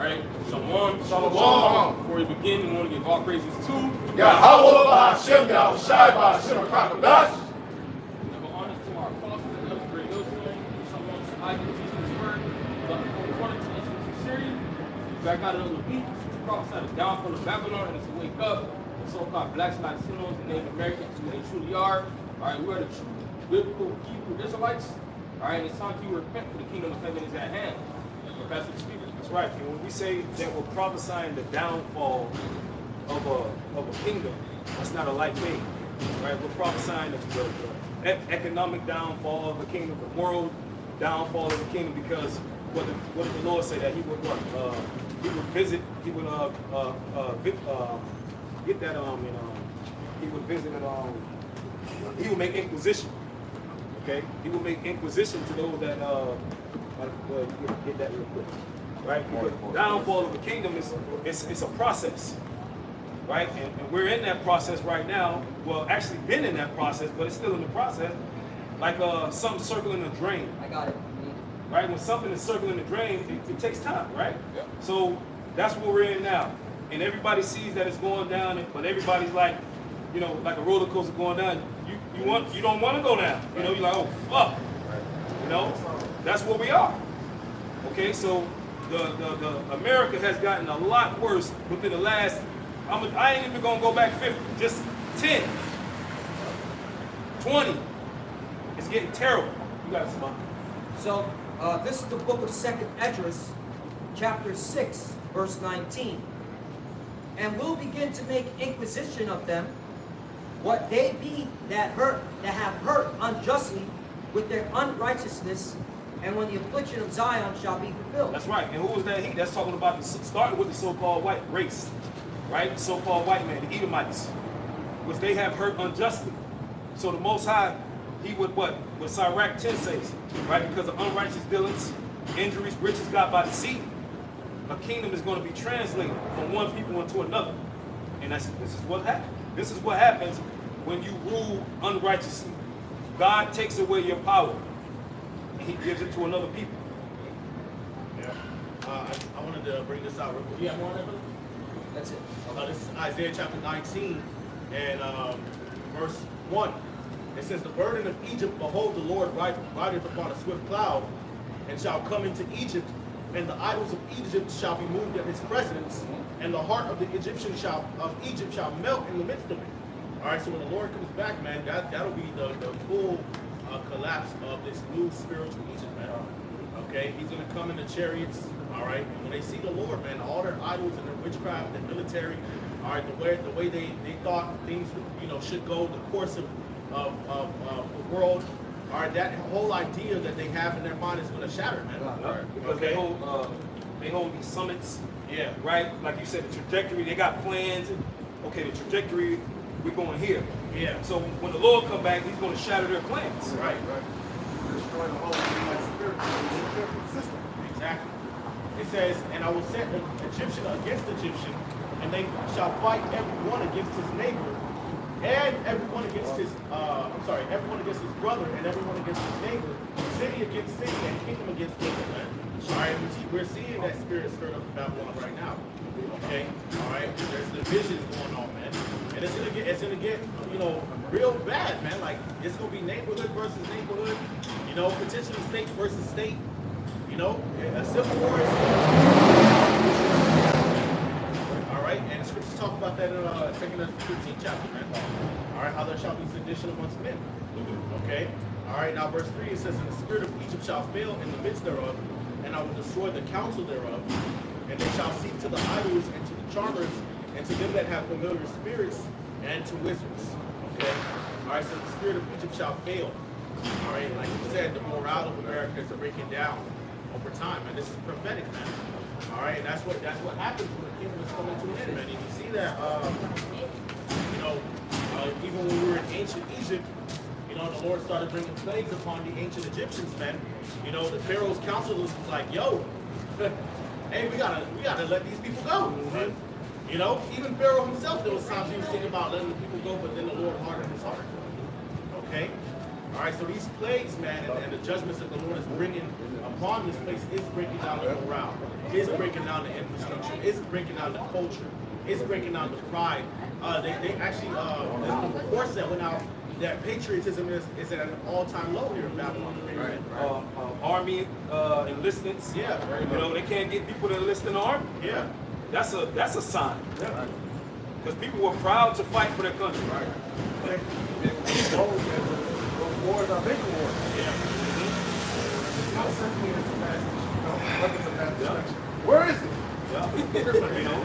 right? Shalom. Shalom. Before we begin, we want to give all praises to Yahweh Hashem, Yahushai, Hashem, Kakadash. Give honor to our apostles and us great millstone. Shalom to I can teach this word. But according to us sincerity, back out of the beat, it's prophesied the downfall of Babylon and it's a wake up. The so-called Black Latinos and Native Americans who they truly are. All right, we are the true biblical Hebrew Israelites. All right, and it's time to repent for the kingdom of heaven is at hand. Pastor the speaker. That's right. And when we say that we're prophesying the downfall of a kingdom, that's not a light thing, right? We're prophesying the economic downfall of the kingdom, the moral downfall of the kingdom, because what did the Lord say that He would what? He would visit. He would get that he would visit it. He would make inquisition. Okay, He will make inquisition to those that get that real quick, right? Because the downfall of the kingdom is it's a process, right? And we're in that process right now. Well, actually been in that process, but it's still in the process. Like something circling a drain. I got it. Right? When something is circling the drain, it takes time, right? Yep. So that's what we're in now, and everybody sees that it's going down, but everybody's like, you know, like a roller coaster going down. You don't want to go down. You know, you're like, oh fuck. You know, that's where we are. Okay, so the America has gotten a lot worse within the last. I ain't even gonna go back 50, just 10, 20. It's getting terrible. You got some. So this is the book of 2nd Esdras, chapter 6, verse 19. And we'll begin to make inquisition of them, what they be that have hurt unjustly with their unrighteousness, and when the affliction of Zion shall be fulfilled. That's right. And who was that he? That's talking about starting with the so-called white race, right? So-called white man, the Edomites, which they have hurt unjustly. So the Most High, He would what? What Sirach 10 says, right? Because of unrighteous dealings, injuries, riches got by deceit, a kingdom is going to be translated from one people into another. And this is what happens. This is what happens when you rule unrighteously. God takes away your power, and He gives it to another people. Yeah. I wanted to bring this out real quick. Yeah, more on that, brother? That's it. This is Isaiah chapter 19 and verse 1. It says, "The burden of Egypt, behold, the Lord rideth upon a swift cloud, and shall come into Egypt, and the idols of Egypt shall be moved at his presence, and the heart of the Egyptian Egypt shall melt in the midst of it." All right, so when the Lord comes back, man, that'll be the full collapse of this new spiritual Egypt, man. Okay, He's gonna come in the chariots. All right, and when they see the Lord, man, all their idols and their witchcraft and military, all right, the way they thought things, you know, should go, the course of the world, all right, that whole idea that they have in their mind is gonna shatter, man. All right, because they hold these summits. Yeah. Right? Like you said, the trajectory, they got plans. And, okay, the trajectory, we're going here. Yeah. So when the Lord come back, He's going to shatter their plans. Right. Destroy the whole spiritual system. Exactly. It says, "And I will set the Egyptian against Egyptian, and they shall fight everyone against his neighbor, and everyone against everyone against his brother, and everyone against his neighbor, city against city, and kingdom against kingdom." Man. All right, we're seeing that spirit stirred up in Babylon right now. Okay, all right. There's divisions going on, man, and it's gonna get, you know, real bad, man. Like it's gonna be neighborhood versus neighborhood, you know, potentially state versus state. You know, a civil war is all right, and the scriptures talk about that in 2nd Esdras 15 chapter, man. All right, how there shall be sedition amongst men. Okay, all right. Now verse 3 it says, "And the spirit of Egypt shall fail in the midst thereof, and I will destroy the counsel thereof, and they shall seek to the idols and to the charmers, and to them that have familiar spirits, and to wizards." Okay, all right. So the spirit of Egypt shall fail. All right, like you said, the morale of America is breaking down over time, and this is prophetic, man. All right, and that's what happens when the kingdom is coming to an end, man. And you see that, you know, even when we were in ancient Egypt, you know, the Lord started bringing plagues upon the ancient Egyptians, man. You know, the Pharaoh's counselors was like, "Yo, hey, we gotta let these people go." Man. You know, even Pharaoh himself, there was times he was thinking about letting the people go, but then the Lord hardened his heart. Okay, All right, so these plagues, man, and the judgments that the Lord is bringing upon this place is breaking down the morale, is breaking down the infrastructure, is breaking down the culture, is breaking down the pride. They actually, there's a report that went out that patriotism is at an all-time low here in Babylon. Right. Army enlistments. Yeah. You know, they can't get people to enlist in the army. Yeah. That's a sign. Yeah. Because people were proud to fight for their country. Right. Those wars are big wars. Yeah. It's not simply as a mass, weapons of mass Yeah. destruction. Where is it? Yeah. You know.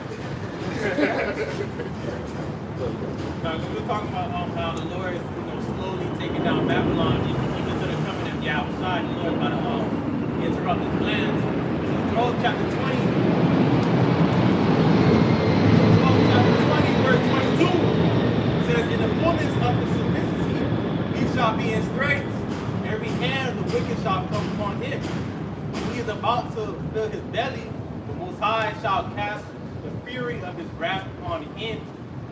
Now, we were talking about how the Lord is, slowly taking down Babylon, even to the coming of the outside. The Lord about to interrupt his plans. So, Joel chapter 20. Joel chapter 20, verse 22 says, "In the fullness of the sufficiency, he shall be in straits. Every hand of the wicked shall come upon him. When he is about to fill his belly, the Most High shall cast the fury of his wrath upon him,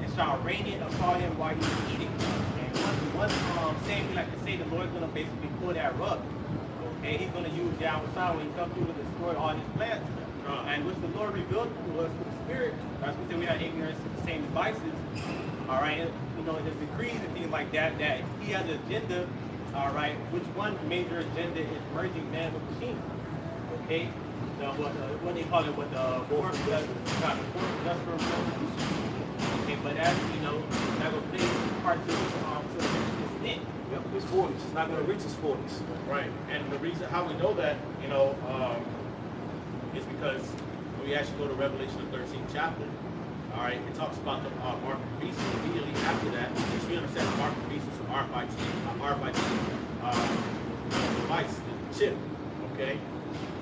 and shall rain it upon him while he is eating." And one saying we like to say, the Lord's going to basically pull that rug. Okay, he's going to use Yahweh when he comes through to destroy all his plans. And which the Lord revealed to us through the Spirit. That's what we say we are ignorance to the same devices. All right, and, the decrees and things like that, that he has an agenda. All right, which one major agenda is merging man with machine? Okay, what they call it, what the fourth industrial revolution. Okay, but as you know, it's not going to play part to the extent. Yep, his 40s. It's not going to reach his 40s. Right. And the reason how we know that, is because when we actually go to Revelation, the 13th chapter, all right, it talks about the mark of the beast. And immediately after that, which we understand the mark of the beast is an RFID device, the chip. Okay.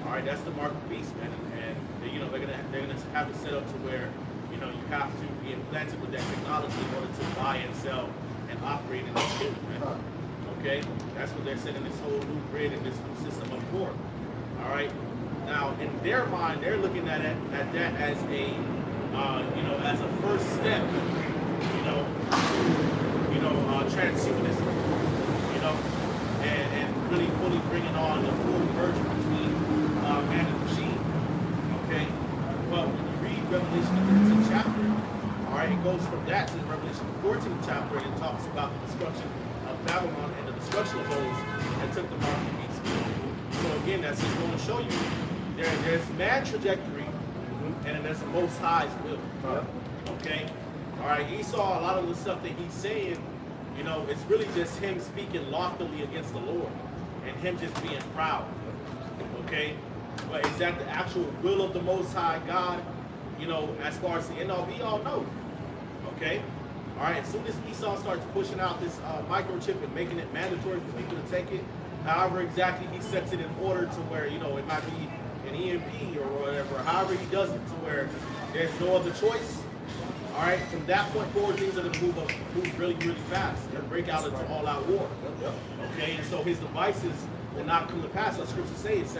All right, that's the mark of the beast, man. And they're gonna have it set up to where you have to be implanted with that technology in order to buy and sell and operate in this field, man. Okay, that's what they're setting this whole new grid and this new system up for. All right. Now, in their mind, they're looking at that as a as a first step, transhumanism, and really fully bringing on the full merger between man and machine. Okay, but when you read Revelation the 13th chapter, all right, it goes from that to Revelation the 14th chapter, and it talks about the destruction of Babylon and the destruction of those that took the mark of the beast. So again, that's just going to show you there's mad trajectory, and then there's the Most High's will. Okay, all right. Esau, a lot of the stuff that he's saying, it's really just him speaking loftily against the Lord, and him just being proud. Okay, but is that the actual will of the Most High God? As far as the end all be all, no. Okay, all right. As soon as Esau starts pushing out this microchip and making it mandatory for people to take it, however exactly he sets it in order to where it might be an EMP or whatever, however he does it to where there's no other choice. All right, from that point forward, things are going to move really, really fast and break out into all-out war. Okay, and so his devices will not come to pass. As Scripture says,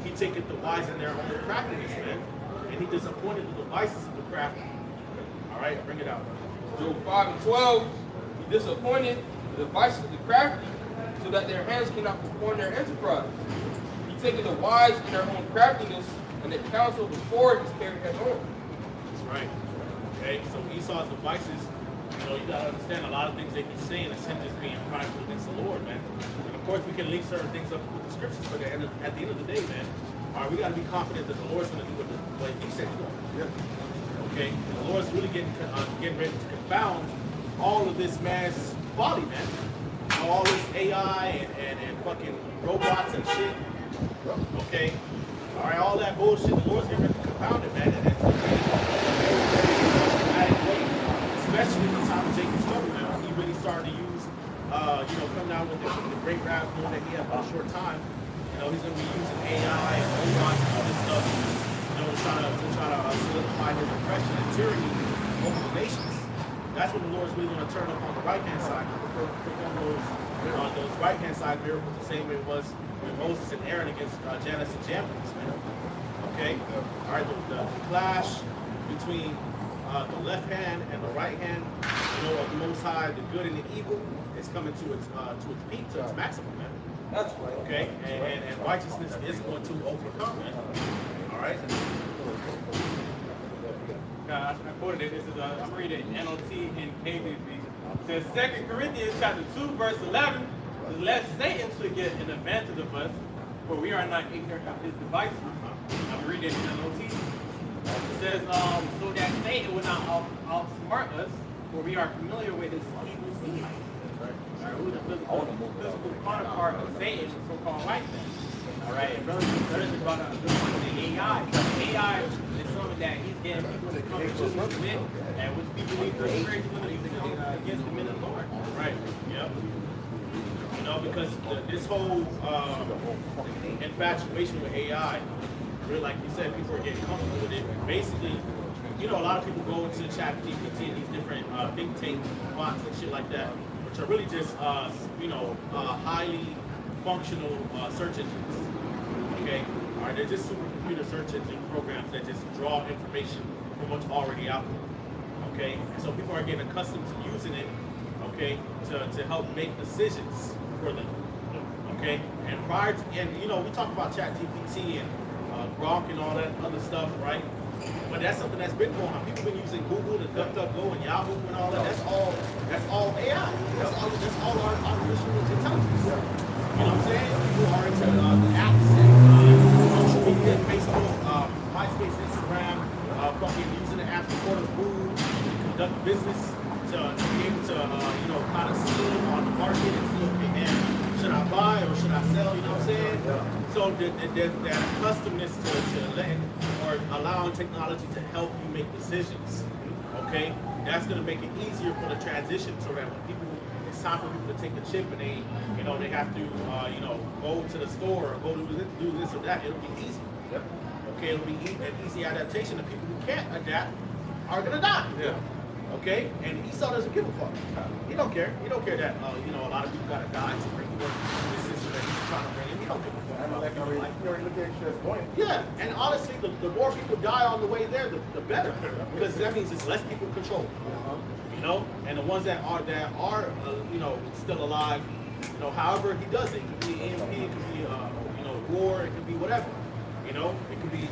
he taketh the wise in their own craftiness, man, and he disappointed the devices of the crafty. All right, bring it out. Job 5:12, he disappointed the devices of the crafty, so that their hands cannot perform their enterprise. He taketh the wise in their own craftiness, and the counsel before it is carried head on. That's right. Okay, so Esau's devices, you gotta understand a lot of things that he's saying is him just being prideful against the Lord, man. And of course, we can link certain things up with the scriptures, but at the end of the day, man, all right, we gotta be confident that the Lord's gonna do what he said he's going to do. Okay, and the Lord's really getting ready to confound all of this mass folly, man. All this AI and fucking robots and shit. Okay, all right, all that bullshit. The Lord's getting ready to confound it, man. And it's especially in the time of Jacob's trouble, man, when he really started to use, come down with the great rap doing that he had for a short time. He's going to be using AI and robots and all this stuff, to try to solidify his oppression and tyranny over the nations. That's when the Lord's really going to turn up on the right-hand side and perform those right-hand side miracles the same way it was with Moses and Aaron against Janus and Jambres, man. Okay? All right, the clash between the left hand and the right hand, you know, of the Most High, the good and the evil, is coming to its peak, to its maximum, man. That's right. Okay, and righteousness is going to overcome, man. All right. I quoted it. This is I'm reading NLT and KBB. It says 2 Corinthians chapter 2 verse 11. Lest Satan should get an advantage of us, for we are not ignorant of his devices. I'm reading NLT. It says so that Satan would not outsmart us, for we are familiar with his evil schemes. Alright, who's the physical counterpart of Satan, the so-called white man? Alright, and brothers and sisters brought up a good point, the AI. AI is something that he's getting people to come to submit, and which people need to spiritual against the men of the Lord. Right. Yep. You know, because this whole infatuation with AI, really, like you said, people are getting comfortable with it. Basically, you know, a lot of people go into ChatGPT and these different think tank bots and shit like that, which are really just, you know, highly functional search engines. Okay? All right, they're just supercomputer search engine programs that just draw information from what's already out there. Okay? And so people are getting accustomed to using it, okay, to help make decisions for them. Okay? And prior to, and you know, we talk about ChatGPT and Grok and all that other stuff, right? But that's something that's been going on. People have been using Google and DuckDuckGo and Yahoo and all that. That's all AI. That's all artificial intelligence. You know what I'm saying? People are into apps and social media, Facebook, MySpace, Instagram, fucking using the apps to order food, to conduct business, to be able to, you know, kind of see on the market and see, okay, man, should I buy or should I sell? You know what I'm saying? So that accustomedness to letting or allowing technology to help you make decisions, okay, that's going to make it easier for the transition, so that when people, it's time for people to take the chip and they, you know, they have to, you know, go to the store or go do this or that. It'll be easy. Yep. Okay, it'll be an easy adaptation. The people who can't adapt are going to die. Yeah. Okay, and Esau doesn't give a fuck. He don't care. He don't care that you know, a lot of people gotta die to bring forth this system that he's trying to bring in. He don't give a fuck. Like, you already look at it as point. Yeah, and honestly, the more people die on the way there, the better, because that means it's less people control. You know, and the ones that are you know, still alive, you know, however he does it. It could be EMP, it could be you know, war, it could be whatever. You know, it could be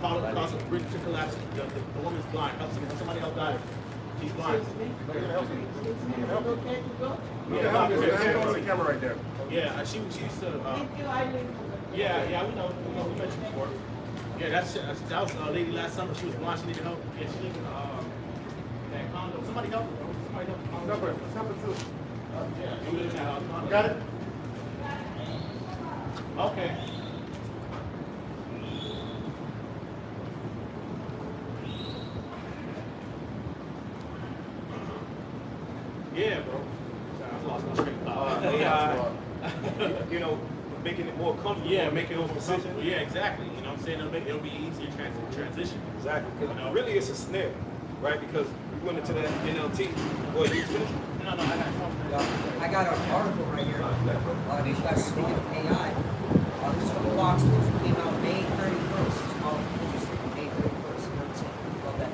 cause a bridge to collapse. The woman's blind. Help somebody help die. She's blind. Yeah, on the camera right there. Yeah, she used to. Yeah, we know. We mentioned before. Yeah, that was a lady last summer. She was blind. She needed help. Yeah, she needed that condo. Somebody help her. Somebody help her. Number 2. Yeah, you live in that condo. Got it? Okay. Yeah, bro. I lost my train of thought. AI, you know, making it more comfortable. Yeah, making it more comfortable. Yeah, exactly. You know what I'm saying? It'll be easier transition. Exactly. Because You know? really it's a snare, right? Because we went into that NLT. Boy, you finished. No, I got something. I got an article right here. These guys speaking of AI. This is from Fox News. It came out May 31st. It's called May 31st. Love that.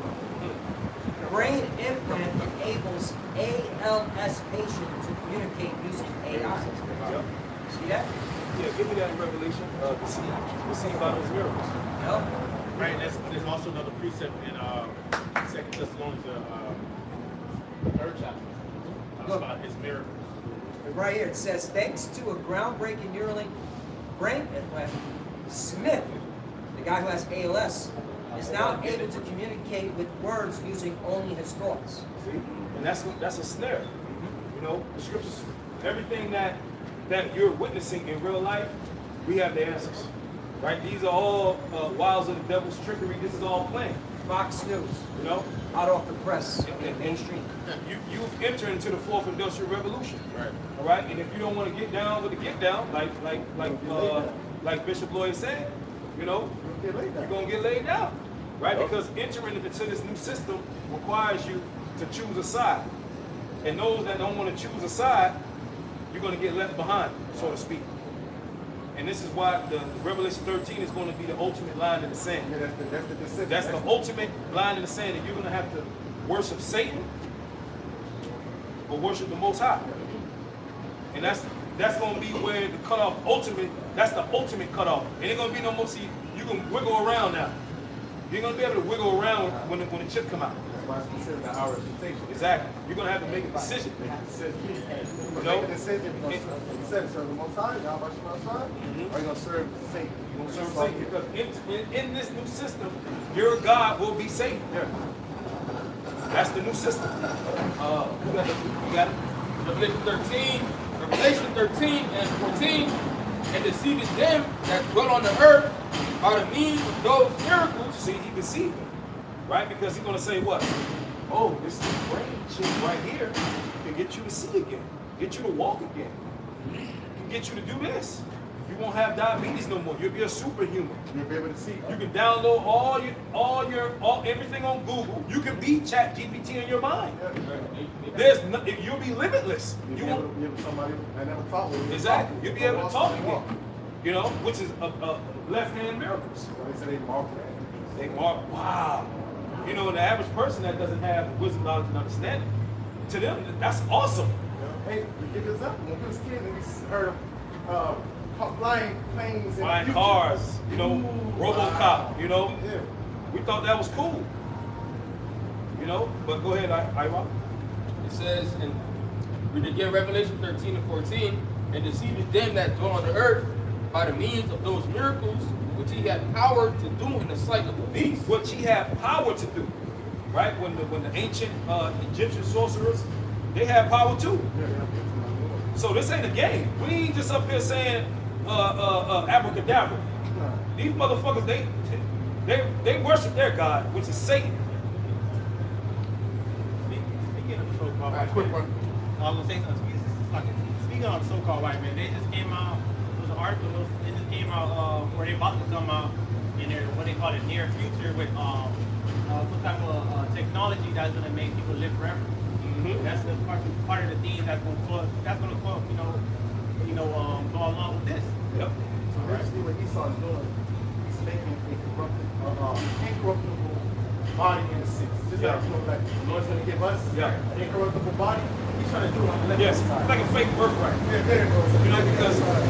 Brain implant enables ALS patient to communicate using AI. See that? Yeah, give me that in Revelation. Receive by those miracles. Yep. Right, there's also another precept in 2 Thessalonians, the 3rd chapter. Talks Look. about his miracles. Right here it says, thanks to a groundbreaking Neuralink brain implant, Smith, the guy who has ALS, is now able to communicate with words using only his thoughts. See? And that's a snare. You know, the scriptures, everything that you're witnessing in real life, we have the answers. Right? These are all wiles of the devil's trickery. This is all planned. Fox News, You know? hot off the press, mainstream. You've entered into the 4th Industrial Revolution. Right. All right? And if you don't want to get down with the get down, like Bishop Lloyd said, you know, you're gonna get laid down. Right? Because entering into this new system requires you to choose a side. And those that don't want to choose a side, you're gonna get left behind, so to speak. And this is why the Revelation 13 is going to be the ultimate line in the sand. Yeah, that's the decision. That's the ultimate line in the sand, and you're going to have to worship Satan or worship the Most High. And that's going to be where the cutoff ultimate, that's the ultimate cutoff. And ain't going to be no more, see, you can wiggle around now. You're going to be able to wiggle around when the chip come out. That's why it's considered the hour of temptation. Exactly. You're going to have to make a decision. Make a decision. You Make know? a decision. You said serve the Most High, y'all about your Most High, or you gonna serve Satan? You're going to serve Satan because in this new system, your God will be Satan. Yeah. That's the new system. You got it? Revelation 13 and 14, and deceiving them that dwell on the earth by the means of those miracles. See, he deceived them, right? Because he's going to say what? Oh, this brain chip right here can get you to see again, get you to walk again, can get you to do this. You won't have diabetes no more. You'll be a superhuman. You'll be able to see. You can download all everything on Google. You can beat ChatGPT in your mind. You'll be limitless. You'll You be able won't. to give somebody that never talked with you. Exactly. You'll be able to talk Walk. again. You know, which is left-hand miracles. So they say they mark that. They mark, wow. You know, the average person that doesn't have wisdom, knowledge, and understanding, to them, that's awesome. Hey, we give this up. When we was kids, we heard of flying planes. in the Flying future. cars, you know, Ooh, RoboCop, wow. you know. Yeah. We thought that was cool. You know, but go ahead, Ira. It says, and we again Revelation 13 and 14, and deceiving them that dwell on the earth by the means of those miracles which he had power to do in the sight of the beast. What he had power to do, right? When the ancient Egyptian sorcerers, they had power too. So this ain't a game. We ain't just up here saying abracadabra. These motherfuckers, they worship their God, which is Satan. Speaking of the so-called Alright, white quick man, one. I was gonna say, speaking of the so-called white man, they just came out. There was an article. It just came out where they about to come out in their what they call it near future with some type of technology that's gonna make people live forever. That's the part of the theme that's gonna go along with this. Yep. So basically what Esau is doing, he's making incorruptible body in the six. Just Yeah. like, like the Lord's going to give us Yeah. an incorruptible body, he's trying to do it on the left Yes, side. like a fake birthright. Yeah, there it goes. You know, because what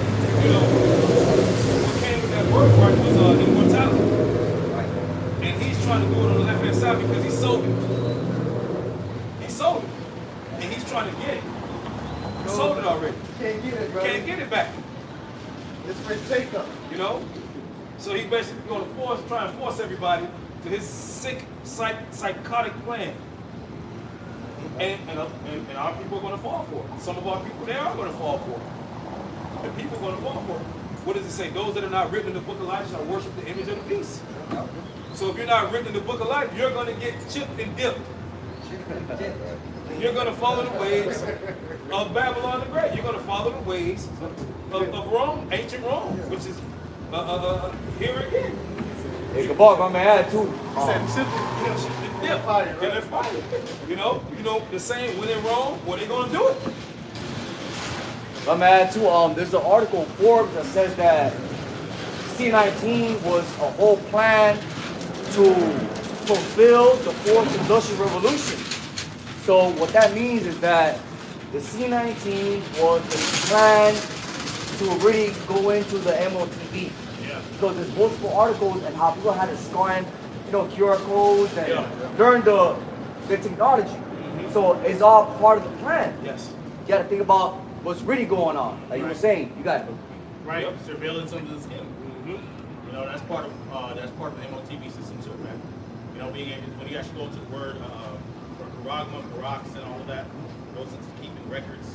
came with that birthright was immortality. And he's trying to do it on the left-hand side because he sold it. He sold it. And he's trying to get it. He sold it already. Can't get it, bro. Can't get it back. It's for Jacob. You know? So he's basically going to try and force everybody to his sick, psychotic plan. And our people are going to fall for it. Some of our people, they are going to fall for it. The people are going to fall for it. What does it say? Those that are not written in the book of life shall worship the image of the beast. So if you're not written in the book of life, you're going to get chipped and dipped. You're going to follow the ways of Babylon the Great. You're going to follow the ways of Rome, ancient Rome, which is here again. Hey, Gabor, I'm gonna add too. He said, simply, Yeah, fire, right? they're fire. You know the saying, when in Rome, what they going to do it? I'm gonna add too. There's an article in Forbes that says that C-19 was a whole plan to fulfill the fourth industrial revolution. So what that means is that the C-19 was the plan to really go into the MOTV. Yeah. Because there's multiple articles and how people had to scan, QR codes and Yeah. learn the technology. So it's all part of the plan. Yes. You got to think about what's really going on. Like you were saying, you got it. Right, Yep. surveillance of the skin. You know, that's part of the MOTV system too, man. You know, being able when you actually go to the word for charagma, charax, and all of that, goes into keeping records,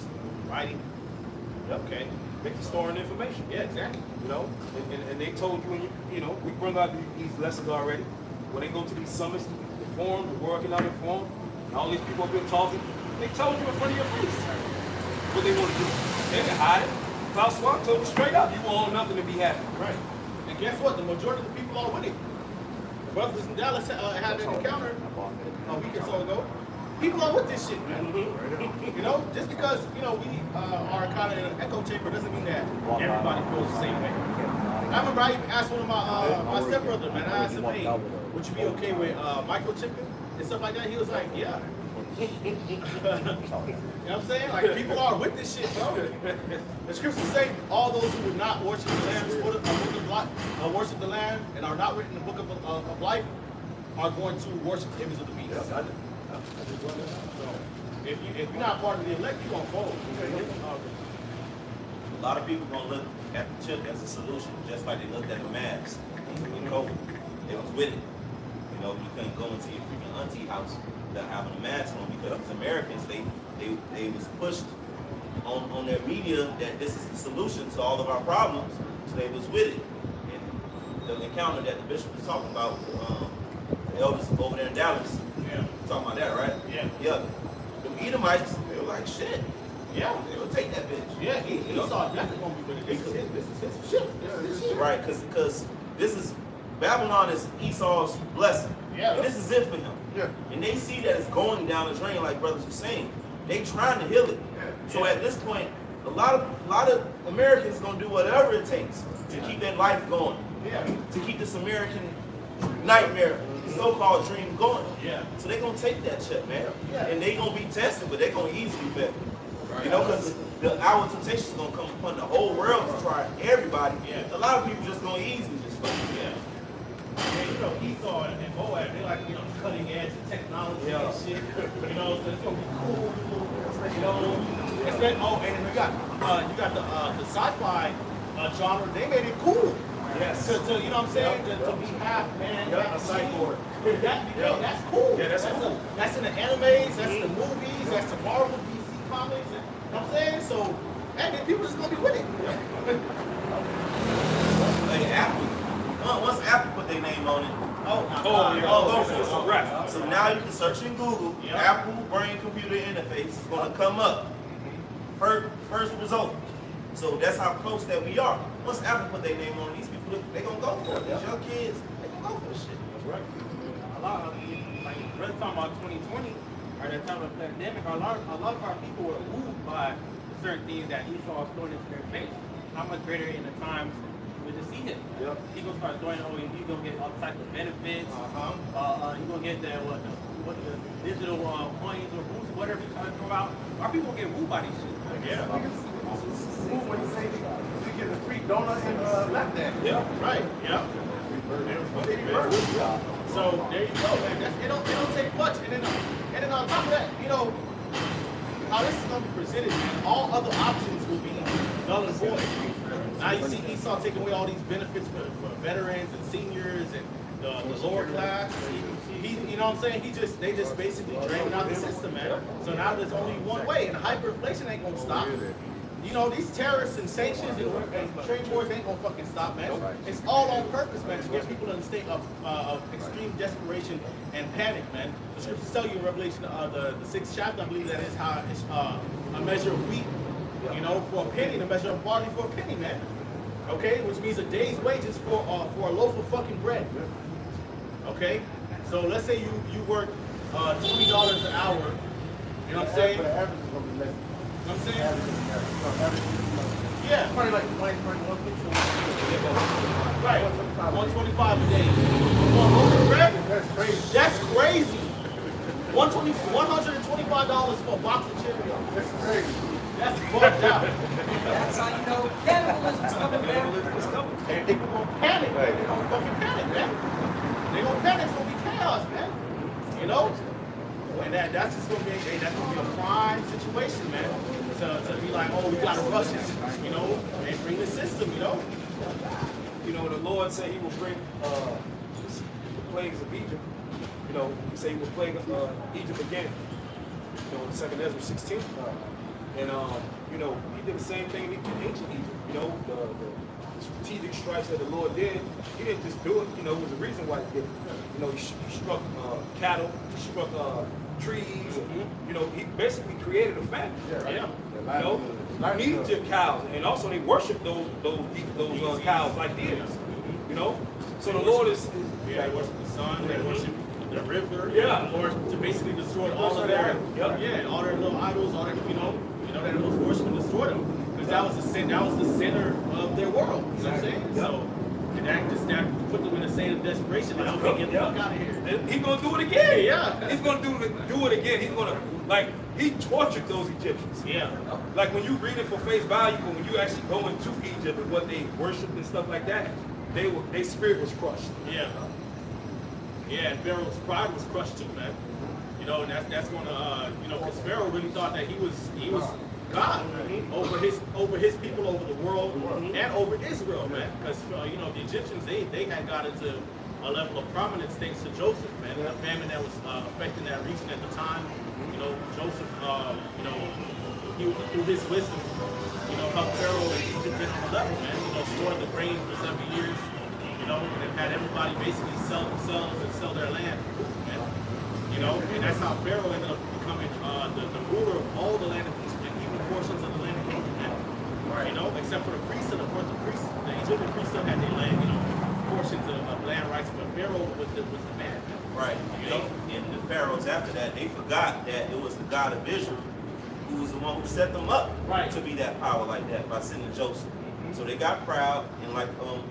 writing. Yep. Okay. Make you storing information. Yeah, exactly. You know, and they told you when you know, we bring out these lessons already. When they go to these summits, the forum, the World Economic Forum, and all these people have been talking, they told you in front of your face what they want to do. They can hide it. Klaus Schwab told you straight up, you want nothing to be happy. Right. And guess what? The majority of the people are winning. The brothers in Dallas had an encounter a week or so ago. People are with this shit, man. You know, just because, you know, we are kind of in an echo chamber doesn't mean that everybody feels the same way. I remember I even asked one of my stepbrother, man, I asked him, hey, would you be okay with microchipping and stuff like that? He was like, yeah. You know what I'm saying? Like, people are with this shit, bro. The scriptures say all those who would not worship the Lamb's foot of worship the Lamb and are not written in the book of life are going to worship the image of the beast. So, if you're not part of the elect, you're going to fold. A lot of people gonna look at the chip as a solution, just like they looked at the mask in COVID. They was with it. You know, you couldn't go into your freaking auntie house without having a mask on because as Americans, they was pushed on their media that this is the solution to all of our problems, so they was with it. And the encounter that the bishop was talking about, the elders over there in Dallas, talking about that, right? Yeah. The Edomites, they were like, shit. Yeah, they would take that bitch. Yeah, Esau definitely gonna be with it. This is his shit. This is his shit. Right, because this is Babylon is Esau's blessing. Yeah. And this is it for him. Yeah. And they see that it's going down the drain, like brothers were saying. They trying to heal it. So at this point, a lot of Americans gonna do whatever it takes to keep their life going. Yeah. To keep this American nightmare, so-called dream going. Yeah. So they gonna take that check, man. Yeah. And they gonna be tested, but they gonna easily fail. You know, because our temptation is going to come upon the whole world to try everybody. Yeah. A lot of people just going to easily just fuck. Yeah. And, you know, Esau and Moab, they like, you know, cutting edge of technology and shit. You know, so it's gonna be cool. You know, and then you got the sci-fi genre. They made it cool. Yes. To you know what I'm saying? To be half man, Yeah, half a cyborg. That's cool. Yeah, that's cool. That's in the animes. That's in the movies. That's the Marvel, DC comics. And, you know what I'm saying? So, and then people just gonna be with it. Like Apple. Once Apple put their name on it, Right. so now you can search in Google, Apple brain computer interface is going to come up. First result. So that's how close that we are. Once Apple put their name on it, these people, they going to go for it. These young kids, they going to go for this shit. That's right. A lot of, like, we're talking about 2020, or the time of the pandemic, a lot of our people were moved by certain things that Esau was throwing into their face. How much greater in the times we just see him. Yep. He gonna start throwing, he's gonna get all types of benefits. He's gonna get the digital coins or boosts, whatever he's trying to throw out. Our people get wooed by these shit. Yeah. When you say you get a free donut and lap dance. Yeah. Right. Yeah. So there you go, man. It don't take much. And then on top of that, you know, how this is gonna be presented, man, all other options will be null and void. Now you see Esau taking away all these benefits for veterans and seniors and the lower class. You know what I'm saying? They just basically draining out the system, man. So now there's only one way, and hyperinflation ain't gonna stop. You know, these terrorists and sanctions and trade wars ain't gonna fucking stop, man. It's all on purpose, man, to get people in a state of extreme desperation and panic, man. The scriptures tell you in Revelation, the 6th chapter, I believe that is how it's a measure of wheat, you know, for a penny, the measure of barley for a penny, man. Okay, which means a day's wages for a loaf of fucking bread. Okay, so let's say you work $20 an hour. You know what I'm saying? The average is gonna be less. You know what I'm saying? Average. Yeah. Probably like 1 picture. Right. 125 a day. For a loaf of bread? That's crazy. That's crazy. $125 for a box of Cheerios. That's crazy. That's fucked out. That's how you know cannibalism's coming, man. And people gonna panic, man. They gonna fucking panic, man. They gonna panic. It's gonna be chaos, man. You know? And that's just gonna be a prime situation, man. To be like, oh, we gotta rush this, you know, and bring the system, you know. You know, the Lord said he will bring the plagues of Egypt. You know, he said he will plague Egypt again. You know, in 2nd Ezra 16. And, you know, he did the same thing in ancient Egypt. You know, the strategic strikes that the Lord did, he didn't just do it. You know, it was a reason why he did it. You know, he struck cattle, he struck trees. And, you know, he basically created a famine. Yeah. You know, Egypt cows, and also they worship those cows like deities. You know, so the Lord is they worship the sun, they worship the river. Yeah. The Lord to basically destroy all of their, all their little idols, all their, that those worshipers destroyed them. Because that was the center of their world. You know what I'm saying? Yep. So, and that put them in a state of desperation. Like, okay, get the fuck out of here. And he's gonna do it again. Yeah. He's gonna do it again. He's gonna, like, he tortured those Egyptians. Yeah. Like when you read it for face value, but when you actually go into Egypt and what they worshiped and stuff like that, their spirit was crushed. Yeah. Yeah, and Pharaoh's pride was crushed too, man. And that's gonna, because Pharaoh really thought that he was God over his people, over the world, and over Israel, man. Because the Egyptians they had got into a level of prominence thanks to Joseph, man. And the famine that was affecting that region at the time. Joseph, he through his wisdom, helped Pharaoh and Egypt get on the level, man. Stored the grain for 7 years, and had everybody basically sell themselves and sell their land for food, man. And that's how Pharaoh ended up becoming the ruler of all the land of Egypt, and even portions of the land of Canaan, man. Right. Except for the priests, and of course the Egyptian priests still had their land, portions of land rights, but Pharaoh was the man. Right. And the pharaohs after that, they forgot that it was the God of Israel who was the one who set them up to be that power like that by sending Joseph. So they got proud, and like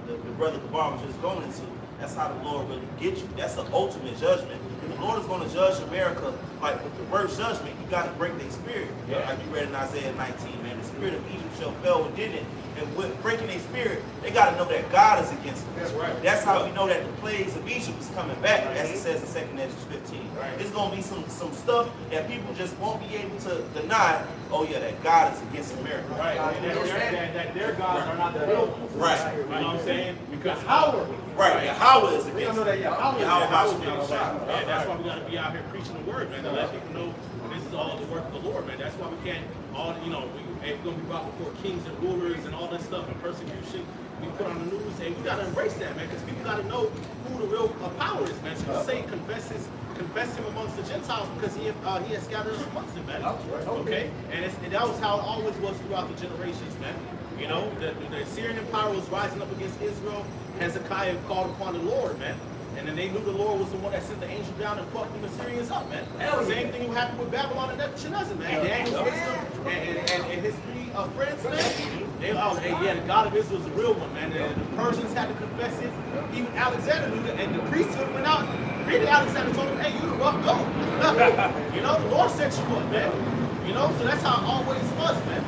the brother Kabar was just going into, that's how the Lord really gets you. That's the ultimate judgment. If the Lord is going to judge America, like with the worst judgment, you got to break their spirit. Like you read in Isaiah 19, man, the spirit of Egypt shall fail within it. And with breaking their spirit, they got to know that God is against them. That's right. That's how we know that the plagues of Egypt is coming back, as it says in 2nd Ezra 15. It's going to be some stuff that people just won't be able to deny. Oh yeah, that God is against America. Right. And that their gods are not the real ones. Right. You know what I'm saying? Because Howard. Right. Yahweh is against We don't know that Yahweh. Yeah, that's why we got to be out here preaching the word, man, to let people know this is all the work of the Lord, man. That's why we can't we're going to be brought before kings and rulers and all that stuff and persecution. We put on the news, and we got to embrace that, man, because people got to know who the real power is, man. So say confess him amongst the Gentiles because he has scattered us amongst them, man. Okay? And that was how it always was throughout the generations, man. The Assyrian Empire was rising up against Israel. Hezekiah called upon the Lord, man. And then they knew the Lord was the one that sent the angel down and fucked the Assyrians up, man. Same thing happened with Babylon and Nebuchadnezzar, man. Daniel's wisdom and his 3 friends, man. The God of Israel is the real one, man. The Persians had to confess it. Even Alexander knew that, and the priesthood went out. Really, Alexander told him, hey, you the rough goat. The Lord set you up, man. So that's how it always was, man.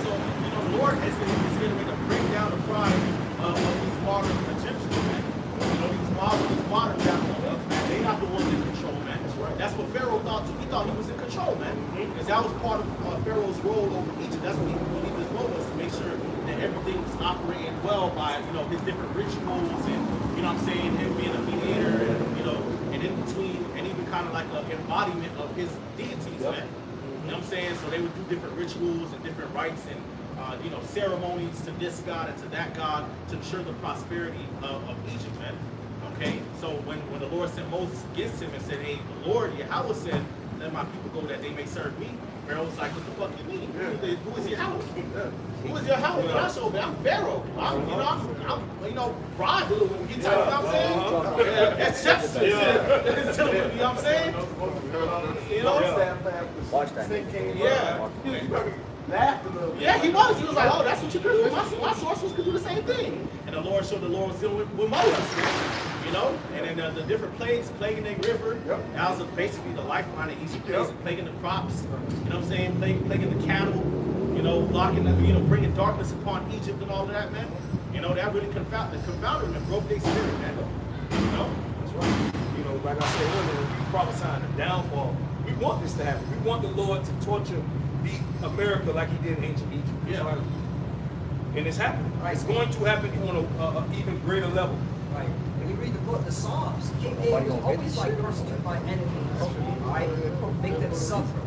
So the Lord is going to bring down the pride of these modern Egyptians, man. These modern Babylonians, man, they not the ones in control, man. That's what Pharaoh thought too. He thought he was in control, man. Because that was part of Pharaoh's role over Egypt. That's what he believed his role was, to make sure that everything was operating well by, his different rituals and, him being a mediator and in between, and even kind of like an embodiment of his deities, man. You know what I'm saying? So they would do different rituals and different rites and ceremonies to this God and to that God to ensure the prosperity of Egypt, man. Okay, so when the Lord sent Moses against him and said, hey, the Lord, Yahweh said, let my people go that they may serve me. Pharaoh was like, what the fuck you mean? Who is Yahweh? Who is Yahweh? I showed me, I'm Pharaoh. I'm Brian, when you tell me, what I'm saying? That's just, you know what I'm saying? Watch that. Yeah. Laughed a little bit. Yeah, he was. He was like, oh, that's what you could do. My sorcerers could do the same thing. And the Lord showed the Lord was dealing with Moses, And then the different plagues, plaguing the river. That was basically the lifeline of Egypt, plaguing the crops. You know what I'm saying? Plaguing the cattle. Blocking bringing darkness upon Egypt and all of that, man. That really confounded them and broke their spirit, man. That's right. Like I said earlier, we prophesying the downfall. We want this to happen. We want the Lord to torture America like he did in ancient Egypt. Yeah. And it's happening. It's going to happen on an even greater level. Right. When you read the book, the Psalms, King David was always like persecuted by enemies, right? Make them suffer,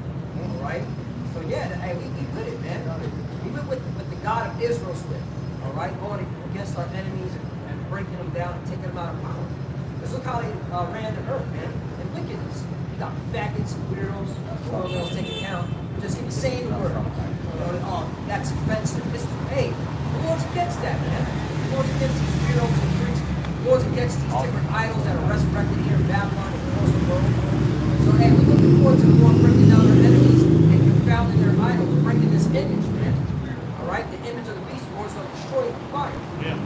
right? So yeah, we with it, man. We went with the God of Israel's with, all right? Going against our enemies and breaking them down and taking them out of power. Because look how they ran the earth, man, in wickedness. You got faggots and weirdos, they don't take account. Just keep saying the word. That's offensive. Hey, the Lord's against that, man. The Lord's against these weirdos and freaks. The Lord's against these different idols that are resurrected here in Babylon. And the Lord's looking forward to the Lord bringing down their enemies and confounding their idols, breaking this image, man. All right, the image of the beast, the Lord's going to destroy it with fire. Yeah.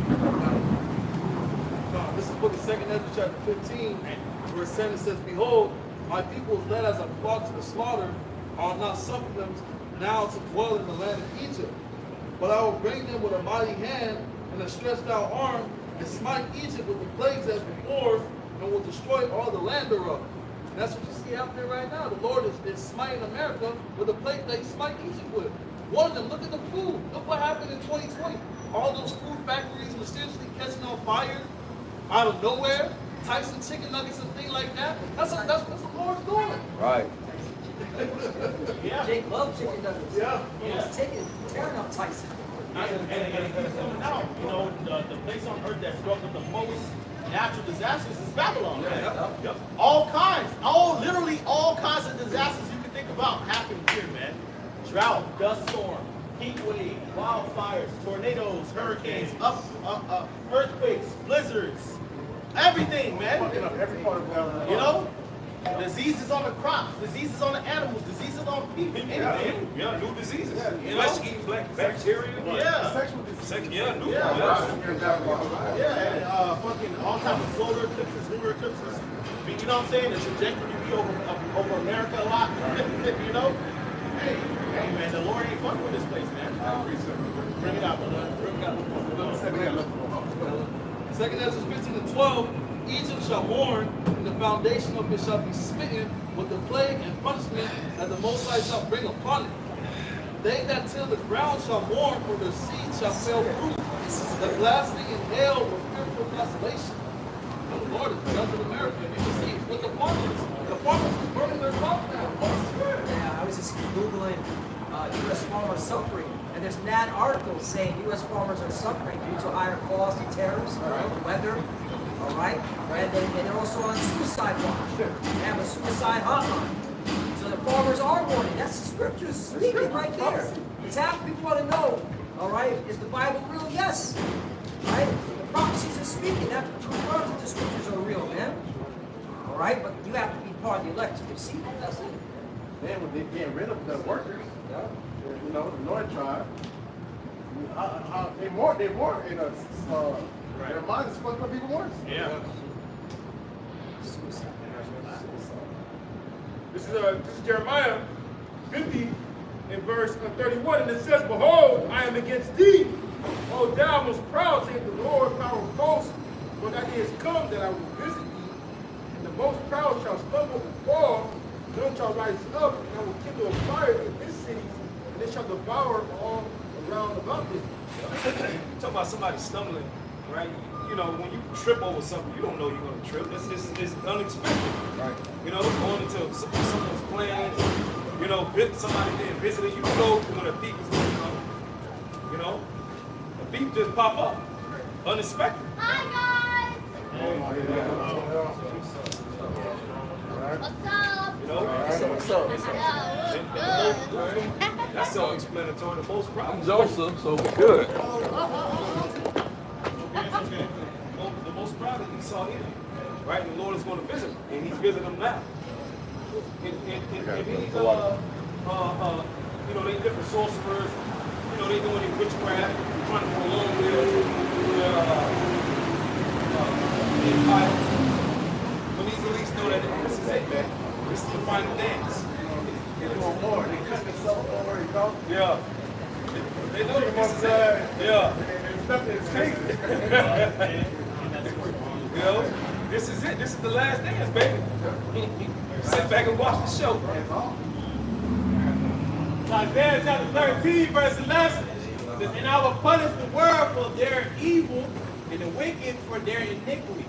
This is the book of 2nd Ezra chapter 15, verse 7 says, Behold, my people is led as a flock to the slaughter. I will not suffer them now to dwell in the land of Egypt. But I will bring them with a mighty hand and a stretched out arm, and smite Egypt with the plagues as before, and will destroy all the land thereof. And that's what you see happening right now. The Lord is smiting America with the plague that he smite Egypt with. One of them, look at the food. Look what happened in 2020. All those food factories mysteriously catching on fire out of nowhere. Tyson chicken nuggets and things like that. That's what the Lord's doing. Right. Yeah. Jake loves chicken nuggets. Yeah. He's tearing up Tyson. And he's coming out. You know, the place on earth that struck with the most natural disasters is Babylon. Right? Yep. All kinds, literally all kinds of disasters you can think about happen here, man. Drought, dust storm, heat wave, wildfires, tornadoes, hurricanes, earthquakes, blizzards, everything, man. Every part of Babylon. You know? Diseases on the crops, diseases on the animals, diseases on people, anything. Yeah, new diseases. You know? Flesh-eating black bacteria. Yeah. Sexual disease. Yeah, new. Yeah. Yeah. Yeah, and fucking all types of solar eclipses, lunar eclipses. You know what I'm saying? The trajectory be over America a lot. You know? Hey, man, the Lord ain't fucking with this place, man. Bring it out, brother. Bring it out. 2nd Ezra 15 and 12, Egypt shall mourn, and the foundation of it shall be smitten with the plague and punishment that the Most High shall bring upon it. They that till the ground shall mourn, for their seed shall fail fruit. The blasting and hail with fearful desolation. The Lord is judging America. You can see with the farmers. The farmers is burning their crops now. Yeah, I was just Googling U.S. farmers suffering, and there's mad articles saying U.S. farmers are suffering due to higher costs and tariffs, the weather, all right? And they're also on suicide watch. They have a suicide hotline. So the farmers are mourning. That's the scriptures speaking right there. It's half people want to know, all right, is the Bible real? Yes. Right? The prophecies are speaking. That confirms that the scriptures are real, man. All right? But you have to be part of the elect to receive it. That's it. Then when they get rid of the workers, you know, the North tribe, they more in us. Their minds is fucked up even worse. Yeah. Suicide. This is Jeremiah 50 in verse 31, and it says, Behold, I am against thee, O thou most proud, saith the Lord, power of hosts, for that day is come that I will visit thee, and the most proud shall stumble and fall, none shall rise up, and I will kindle a fire in this city, and it shall devour all around about thee. Talking about somebody stumbling, right? You know, when you trip over something, you don't know you're going to trip. It's unexpected. Right. You know, going into someone's plans, you know, somebody being visited, you don't know when a thief is going to come. You know, a thief just pop up, unexpected. Hi guys! What's up? You know, that's self-explanatory. The most problems. Joseph, so good. The most proud that he saw him, right? And the Lord is going to visit him, and he's visiting him now. And these, you know, they different sorcerers, you know, they doing their witchcraft, trying to go along with their empire. But these elites know that this is it, man. This is the final dance. They want more. They cut themselves over, you know? Yeah. They know that this is it. Yeah. There's nothing to take. You know, this is it. This is the last dance, baby. Sit back and watch the show. Isaiah chapter 13, verse 11 says, And I will punish the world for their evil and the wicked for their iniquity.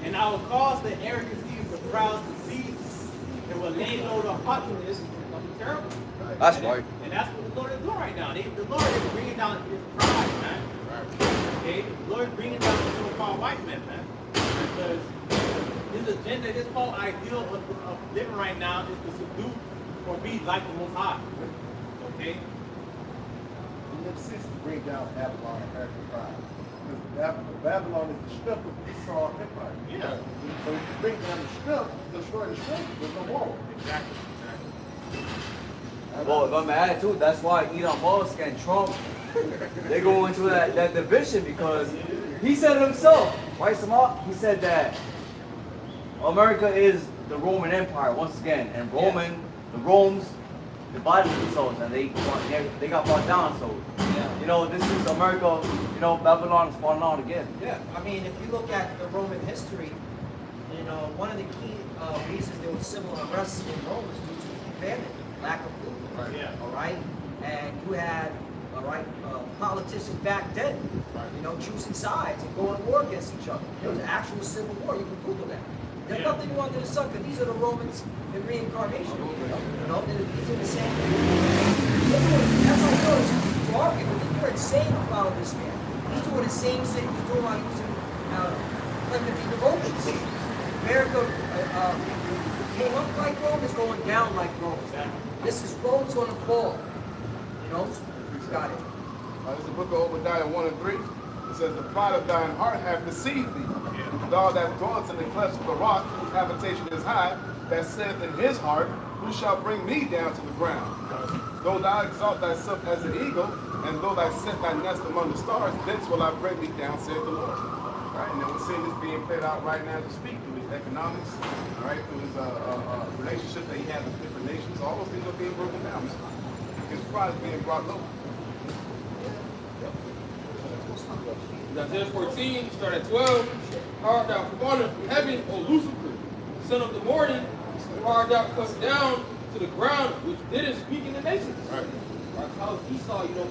And I will cause the arrogancy of the proud to cease, and will lay low the haughtiness of the terrible. That's right. And that's what the Lord is doing right now. The Lord is bringing down his pride, man. Okay? The Lord is bringing down the so-called white man, man. Because his agenda, his whole ideal of living right now is to subdue or be like the Most High. Okay? He insists to bring down Babylon, American pride. Babylon is the strip of Esau Empire. Yeah. So if you bring down the strip, destroy the strip, there's no wall. Exactly. Well, if I'm add too, that's why Elon Musk and Trump, they go into that division because he said it himself, right, Samal? He said that America is the Roman Empire once again, and the Romans divided themselves and they got brought down. So, you know, this is America. You know, Babylon is falling out again. Yeah, I mean, if you look at the Roman history, you know, one of the key reasons there was civil unrest in Rome was due to famine, lack of food. Right. Yeah. All right, and you had, all right, politicians back then, you know, choosing sides and going to war against each other. There was an actual civil war. You can Google that. There's nothing new under the sun because these are the Romans in reincarnation. You know, these are the same. That's how it goes. To our people, you're insane to follow this man. He's doing the same thing he's doing while he was claiming to be the Romans. America came up like Rome, is going down like Rome. This is Rome's going to fall. You know, got it. This is the book of Obadiah 1 and 3. It says, the pride of thine heart hath deceived thee. Thou that dwellest in the clefts of the rock, whose habitation is high, that saith in his heart, who shall bring me down to the ground? Though thou exalt thyself as an eagle, and though thou set thy nest among the stars, thence will I bring thee down, saith the Lord. Right, and then we're seeing this being played out right now to speak through his economics, all right, through his relationships that he has with different nations. All those things are being broken down. His pride is being brought low. Isaiah 14, start at 12. How art thou fallen from heaven, O Lucifer, son of the morning? How art thou cut down to the ground, which didn't speak in the nations? Right. How is Esau, you know,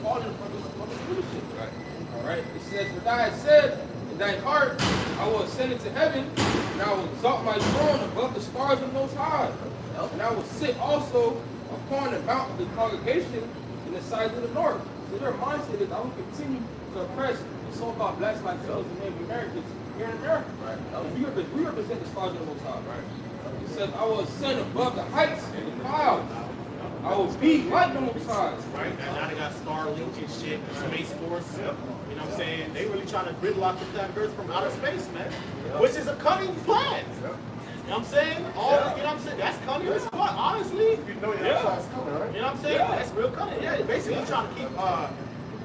falling from his leadership? Right. All right. It says, for thou hast said in thine heart, I will ascend into heaven, and I will exalt my throne above the stars of the Most High. And I will sit also upon the mount of the congregation in the sides of the north. So their mindset is, I will continue to oppress the so-called blacks, Latinos, and Native Americans here in America. Right. We represent the stars of the Most High. Right. It says, I will ascend above the heights and the clouds. I will be like the Most High. Right. Now they got Starlink and shit, Space Force. Yep. You know what I'm saying? They really trying to gridlock that Earth from outer space, man. Yep. Which is a cunning plan. Yep. You know what I'm saying? You know what I'm saying? That's cunning as fuck, honestly. You know your outside's coming, right? You know what I'm saying? Yeah. That's real cunning. Yeah, basically trying to keep,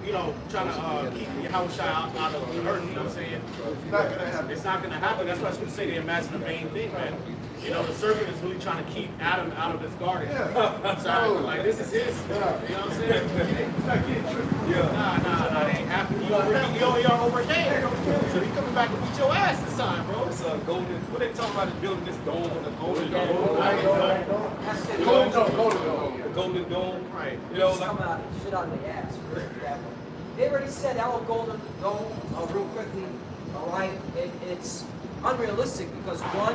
you know, trying to keep Yahushua out of the earth, you know what I'm saying? It's not going to happen. It's not going to happen. That's why I was going to say they imagine a vain thing, man. You know, the serpent is really trying to keep Adam out of his garden. Yeah. I'm sorry, like, this is his. You know what I'm saying? It's not getting tricked. Yeah. Nah, it ain't happening. You over there. So he coming back to beat your ass this time, bro. It's a golden. What they talking about? Is building this dome, the golden dome. The golden dome. Right. You know, It's like, coming out shit out of the ass. They already said our golden dome, real quickly, all right, it's unrealistic because one,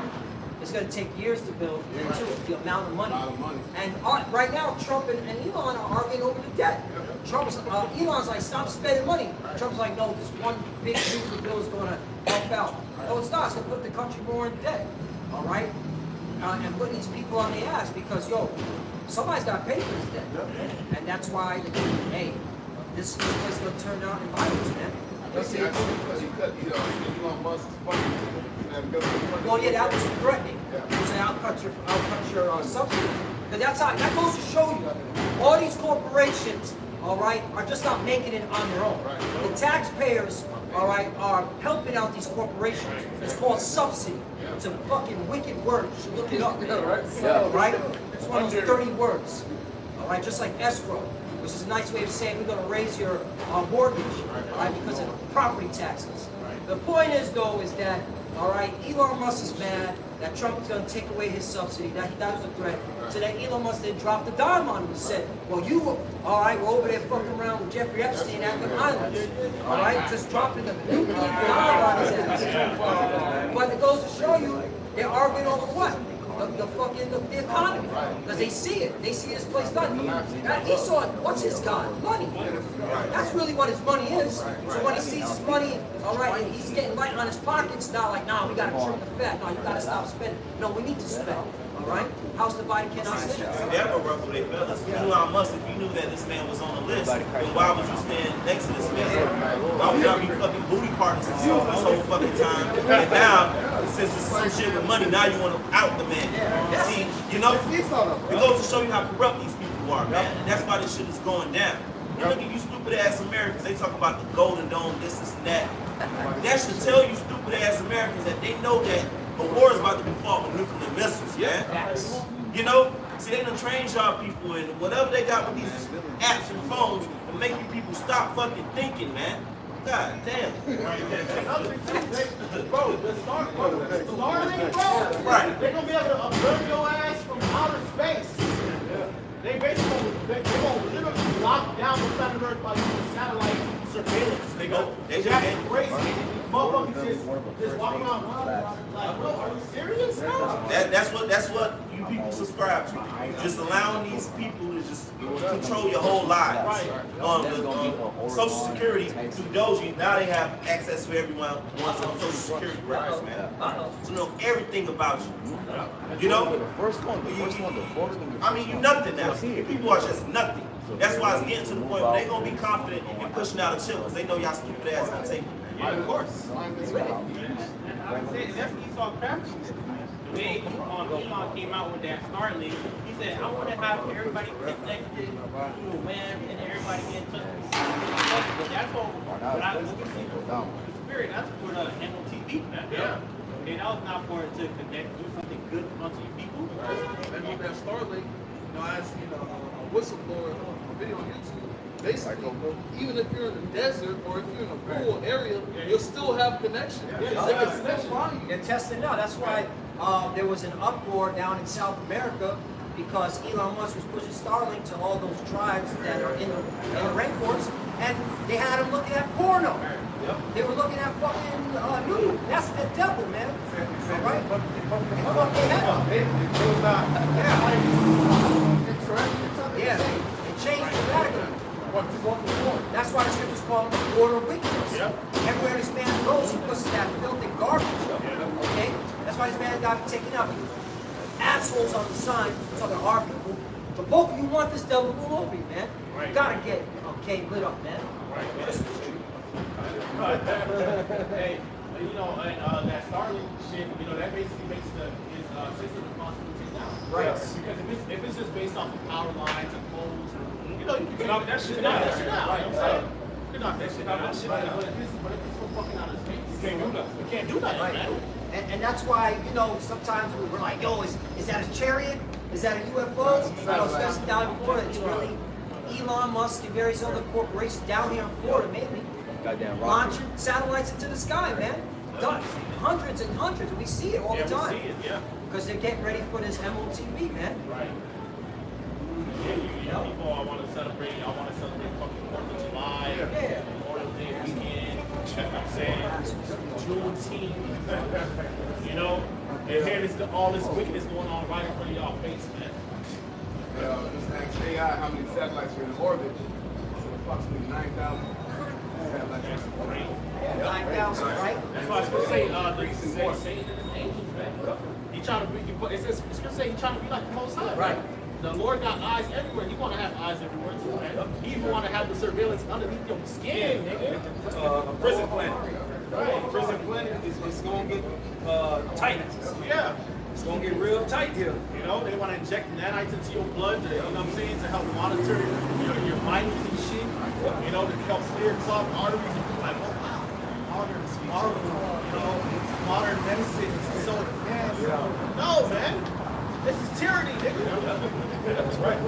it's going to take years to build, and two, the amount of money. And right now, Trump and Elon are arguing over the debt. Elon's like, stop spending money. Trump's like, no, this one big beautiful bill is going to help out. No, it's not. It's going to put the country more in debt, all right? And put these people on the ass because, yo, somebody's got to pay for this debt. And that's why, hey, this is going to turn out in violence, man. Elon Musk's funding. Well, yeah, that was threatening. He said, I'll cut your subsidy. Because that's how, that goes to show you, all these corporations, all right, are just not making it on their own. The taxpayers, all right, are helping out these corporations. It's called subsidy. It's a fucking wicked word. You should look it up. Right? It's one of those dirty words. All right, just like escrow, which is a nice way of saying we're going to raise your mortgage, all right, because of property taxes. The point is, though, is that, all right, Elon Musk is mad that Trump is going to take away his subsidy. That was a threat. So that Elon Musk then dropped the dime on him and said, well, you, all right, we're over there fucking around with Jeffrey Epstein at the islands. All right, just dropping the nuclear bomb on his ass. But it goes to show you, they're arguing over what? The economy. Because they see it. They see this place done. He saw it. What's his God? Money. That's really what his money is. So when he sees his money, all right, and he's getting light on his pockets, now like, nah, we got to trim the fat. No, you got to stop spending. No, we need to spend. All right? House divided cannot stand. See, that would ruffle their feathers. Elon Musk, if you knew that this man was on the list, then why would you stand next to this man? Why would y'all be fucking booty partners this whole fucking time? And now, since it's some shit with money, now you want to out the man. See, you know, it goes to show you how corrupt these people are, man. And that's why this shit is going down. You look at you stupid ass Americans, they talk about the Golden Dome, this and that. That should tell you stupid ass Americans that they know that a war is about to be fought with nuclear missiles, man. You know? See, they done trained y'all people and whatever they got with these apps and phones to make you people stop fucking thinking, man. God damn. Bro, the Starlink, bro. Right. They're gonna be able to observe your ass from outer space. They basically gonna literally lock down the planet Earth by using satellite surveillance. They go, they just That's gave- crazy. Motherfuckers just walking around like, bro, are you serious, bro? That's what you people subscribe to. Just allowing these people to just control your whole lives. Social Security through Doji, now they have access for everyone wants on Social Security records, man. To know everything about you. You know? The first one, I mean, you nothing now. You people are just nothing. That's why it's getting to the point where they're gonna be confident in pushing out a chip because they know y'all stupid ass gonna take it. Yeah, of course. I would say that's Esau crafty. The way Elon came out with that Starlink, he said, I want to have everybody connected to a WAN and everybody get in touch with the That's what we see the spirit. That's for the MOTV. Yeah. Okay, that was not for it to connect, do something good for a bunch of people. And with that Starlink, as a whistleblower video on YouTube, basically, even if you're in the desert or if you're in a rural area, you'll still have connection. They're testing now. That's why there was an uproar down in South America because Elon Musk was pushing Starlink to all those tribes that are in the rainforest, and they had them looking at porno. They were looking at fucking nude. That's the devil, man. All right? Yeah. It changed dramatically. That's why the scriptures call him the order of wickedness. Everywhere this man goes, he puts that filthy garbage. Okay? That's why this man got to be taken out. Assholes on the sign, talking to our people. But both of you want this devil to rule over you, man. You gotta get lit up, man. Hey, you know, and that Starlink shit, you know, that basically makes his system impossible to take down. Right. Because if it's just based off of power lines and poles, you know, you can knock that shit knock out. that shit out. Right. You know what I'm saying? You can knock that shit out. Knock that shit out. But if it's from fucking out of space, You can't do nothing. you can't do nothing, Right. man. And that's why, you know, sometimes we're like, yo, is that a chariot? Is that a UFO? You know, especially down in Florida, it's really Elon Musk and various other corporations down here in Florida, mainly, Goddamn rocket. launching satellites into the sky, man. Done. Hundreds and hundreds. We see it all the We time. see it, yeah. Because they're getting ready for this MOTV, man. Right. Yeah, people want to celebrate fucking 4th of July, Yeah. Memorial Day weekend, you know what I'm saying? Juneteenth, you know? And here all this wickedness going on right in front of y'all face, man. Just ask AI how many satellites are in orbit. It's approximately 9,000 satellites. That's great. 9,000, right? That's why I was going to say, Satan and his angels, man. He trying to be, it says, it's going to say he trying to be like the Most High. Right. The Lord got eyes everywhere. He want to have eyes everywhere too, man. He even want to have the surveillance underneath your skin, nigga. A prison planet. Right. Prison planet is going to get tight. Yeah. It's going to get real tight here. You know, they want to inject nanites into your blood, you know what I'm saying, to help monitor your vitals and shit. You know, to help clog arteries and people like, oh wow, modern medicine is so advanced. No, man. This is tyranny, nigga. That's right.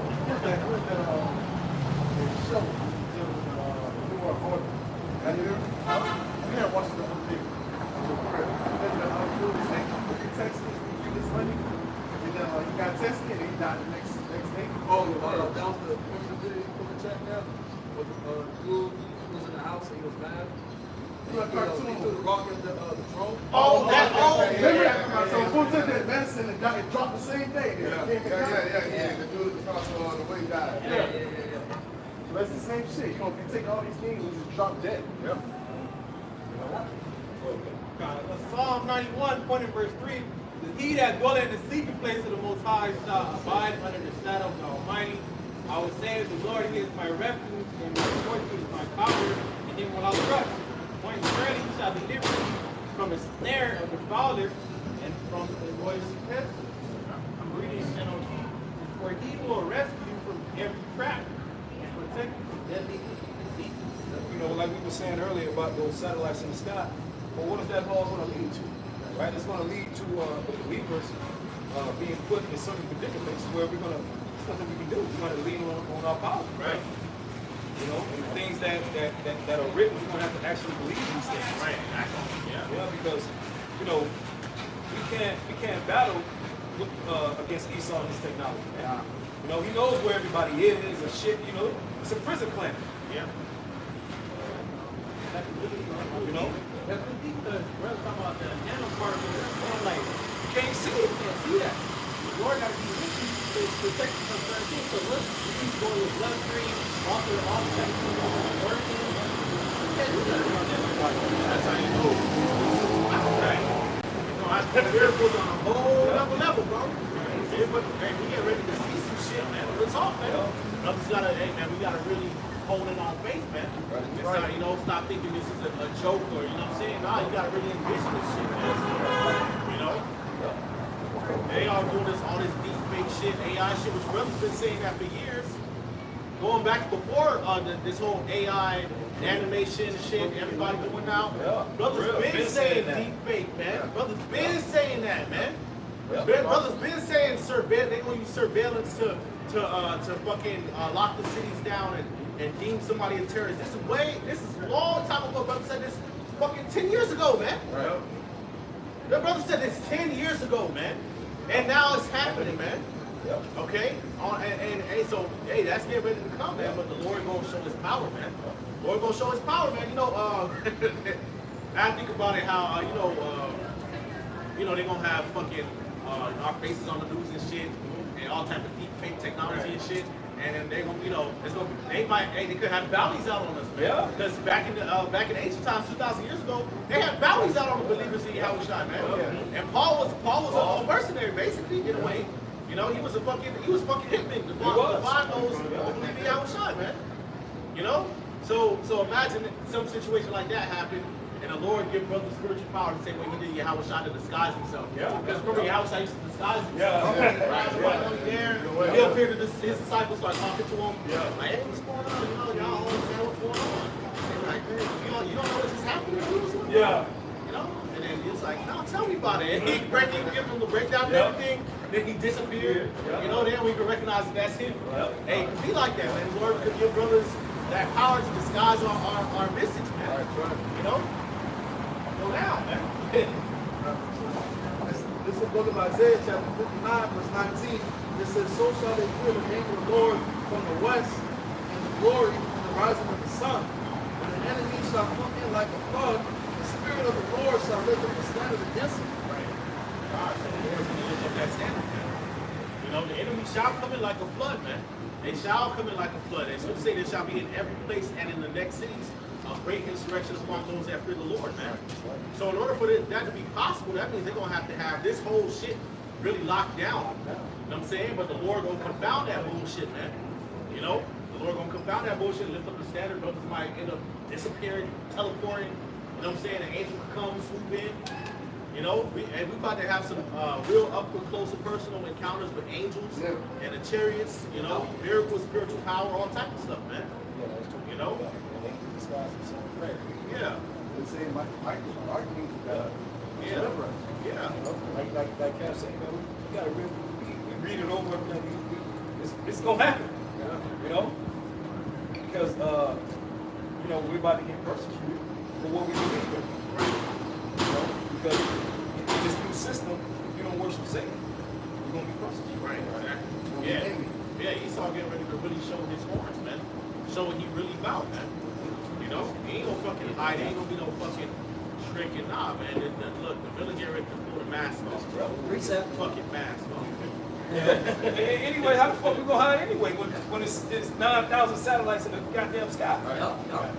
He got tested and he died the next day. Oh, that was the video you put in the chat now? With the dude who was in the house and he was mad? You know, cartoon with the rock and the drone. Oh, that, oh, Remember yeah. that? So who took that medicine and got it dropped the same day? Yeah. The dude at the crossroad on the way died. Yeah. So that's the same shit. You know, if you take all these things and just drop dead. Yep. Psalm 91, point in verse 3. He that dwelleth in the secret place of the Most High shall abide under the shadow of the Almighty. I will say of the Lord, He is my refuge, and my fortress, my power, in Him will I trust. When surely He shall deliver you from the snare of the fowler and from the voice of pestilence. I'm reading NLT. For He will rescue you from every trap and protect you from deadly diseases. You know, like we were saying earlier about those satellites in the sky. Well, what is that all going to lead to? Right? It's going to lead to the believers being put in certain predicaments where we're going to, there's nothing we can do. We're going to lean on our power. Right. You know, and the things that are written, we're going to have to actually believe these things. Right. Yeah, because, you know, we can't battle with, against Esau and his technology. Man. You know, he knows where everybody is and shit, you know. It's a prison planet. Yeah. You know? That's because we're talking about the nano particles. Man, like, you can't see it, you can't see that. The Lord got to be with you to protect you from certain things. So look, you keep going your bloodstream, all the types of working. You can't do nothing on nanoparticles. That's how you know. Right. You know, I think miracles on a whole other level, bro. Hey, but hey, we get ready to see some shit, man. Real talk, man. Brothers gotta, hey, man, we gotta really hone in on faith, man. It's not, you know, stop thinking this is a joke or, you know what I'm saying? Nah, you gotta really envision this shit, man. You know? They are doing all this deep fake shit, AI shit, which brothers been saying that for years. Going back before this whole AI animation shit, everybody doing now. Brothers been saying deep fake, man. Brothers been saying that, man. Brothers been saying they gonna use surveillance to fucking lock the cities down and deem somebody a terrorist. This is a long time ago. Brother said this fucking 10 years ago, man. Right. The brother said this 10 years ago, man. And now it's happening, man. Okay? And so, hey, that's getting ready to come, man. But the Lord gonna show his power, man. The Lord gonna show his power, man. You know, I think about it how, you know, they're gonna have fucking our faces on the news and shit, and all type of deep fake technology and shit. And then they gonna, you know, they could have bounties out on us, man. Yeah. Because back in ancient times, 2,000 years ago, they had bounties out on the believers in Yahushua, man. And Paul was a mercenary, basically, in a way. You know, he was fucking hitman to find those who believe in Yahushua, man. You know, so imagine some situation like that happen. And the Lord give brothers spiritual power to say what he did Yahushua to disguise himself. Yeah. Because remember, Yahushua used to disguise himself. Yeah. Right there. He appeared to his disciples, start talking to him. Yeah. Like, hey, what's going on? You know, y'all don't understand what's going on. And like, hey, you don't know what just happened to you? Yeah. You know? And then he was like, no, tell me about it. And he give him the breakdown and everything. Then he disappeared. You know, then we can recognize that that's him. Hey, it can be like that, man. The Lord could give brothers that power to disguise our message, man. You know? Go down, man. This is the book of Isaiah, chapter 59, verse 19. It says, so shall they hear the name of the Lord from the west, and the glory from the rising of the sun. And the enemy shall come in like a flood. The Spirit of the Lord shall lift up a standard against him. Right. God said the Lord's going to lift up that standard, man. You know, the enemy shall come in like a flood, man. They shall come in like a flood. And so say there shall be in every place and in the next cities a great insurrection among those that fear the Lord, man. So in order for that to be possible, that means they're going to have this whole shit really locked down. You know what I'm saying? But the Lord going to confound that bullshit, man. You know? The Lord going to confound that bullshit, lift up the standard. Brothers might end up disappearing, teleporting. You know what I'm saying? An angel could come, swoop in. You know? We about to have some real up close and personal encounters with angels and the chariots, you know? Miracles, spiritual power, all type of stuff, man. You know? Yeah. They say archangel God. Yeah. Yeah. Like Cap said, man, we gotta really we read it over and it's gonna happen. You know? Because you know, we're about to get persecuted for what we believe in. You know, because in this new system, if you don't worship Satan, you're gonna be persecuted. Right, exactly. Yeah. Yeah, Esau getting ready to really show his horns, man. Show what he really about, man. You know, he ain't gonna fucking hide. Ain't gonna be no fucking shrinking. Nah, man. Look, the villain get ready to pull the mask off, bro. Reset. Fucking mask off. Anyway, how the fuck we gonna hide anyway when it's 9,000 satellites in the goddamn sky?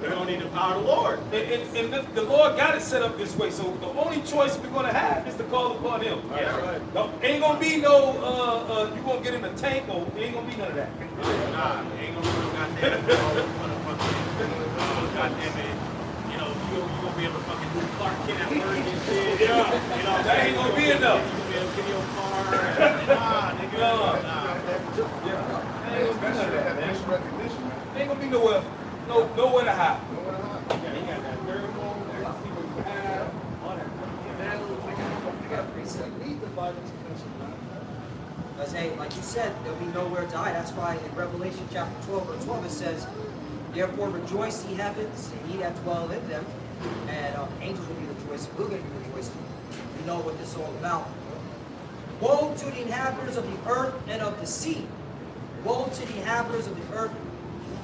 We don't need the power of the Lord. And the Lord got it set up this way, so the only choice we're gonna have is to call upon Him. Yeah, right. No, ain't gonna be no, you gonna get in a tank, or ain't gonna be none of that. Nah, ain't gonna be no goddamn goddamn it. You know, you gonna be able to fucking do Clark Kent at work and shit. Yeah. You know, That ain't gonna be enough. You gonna be able to get your car. Nah, nigga. Nah. Especially that facial recognition, man. Ain't gonna be nowhere to hide. Nowhere to hide. Yeah, he got that thermal, that see what you have, all that. You got preset. Need the violence convention, man. Because, hey, like you said, there'll be nowhere to hide. That's why in Revelation chapter 12, verse 12, it says, therefore rejoice, ye heavens, and ye that dwell in them. And angels will be rejoicing. We're going to be rejoicing. We know what this is all about. Woe to the inhabitants of the earth and of the sea. Woe to the inhabitants of the earth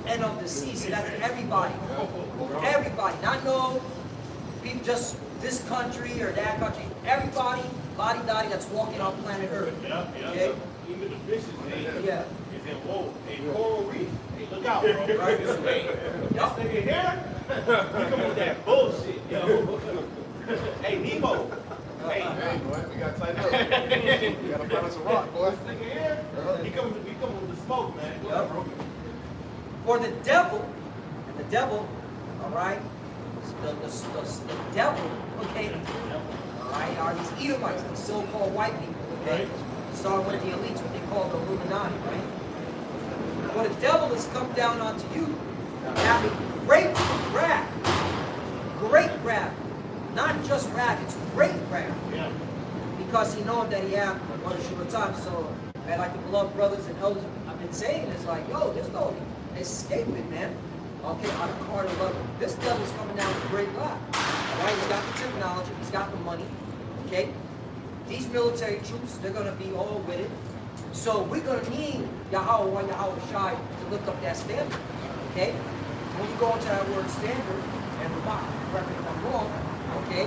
and of the sea. So that's everybody. Everybody. Not no people, just this country or that country. Everybody, body that's walking on planet Earth. Okay? Even the fishes, Yeah. is in woe. A coral reef. Hey, look out, bro. Right. This nigga here, he come with that bullshit, yo. Hey, Nemo. Hey, Hey, boy, we gotta tighten up. We gotta find us a rock, boy. this nigga here, he come with the smoke, man. Yep. For the devil, and the devil, all right, the devil, okay, all right, are these Edomites, these so-called white people, okay? Starting with the elites, what they call the Illuminati, right? For the devil has come down onto you, having great wrath, not just wrath, it's great wrath. Yeah. Because he knows that he had one short time. So, and like the beloved brothers and elders I've been saying, it's like, yo, there's no escaping, man. Okay, on a carnal level. This devil's coming down with great wrath. All right, he's got the technology, he's got the money. Okay, these military troops, they're gonna be all with it. So we're gonna need Yahweh Shai to lift up that standard. Okay, when you go into that word standard, and correct me if I'm wrong. Okay,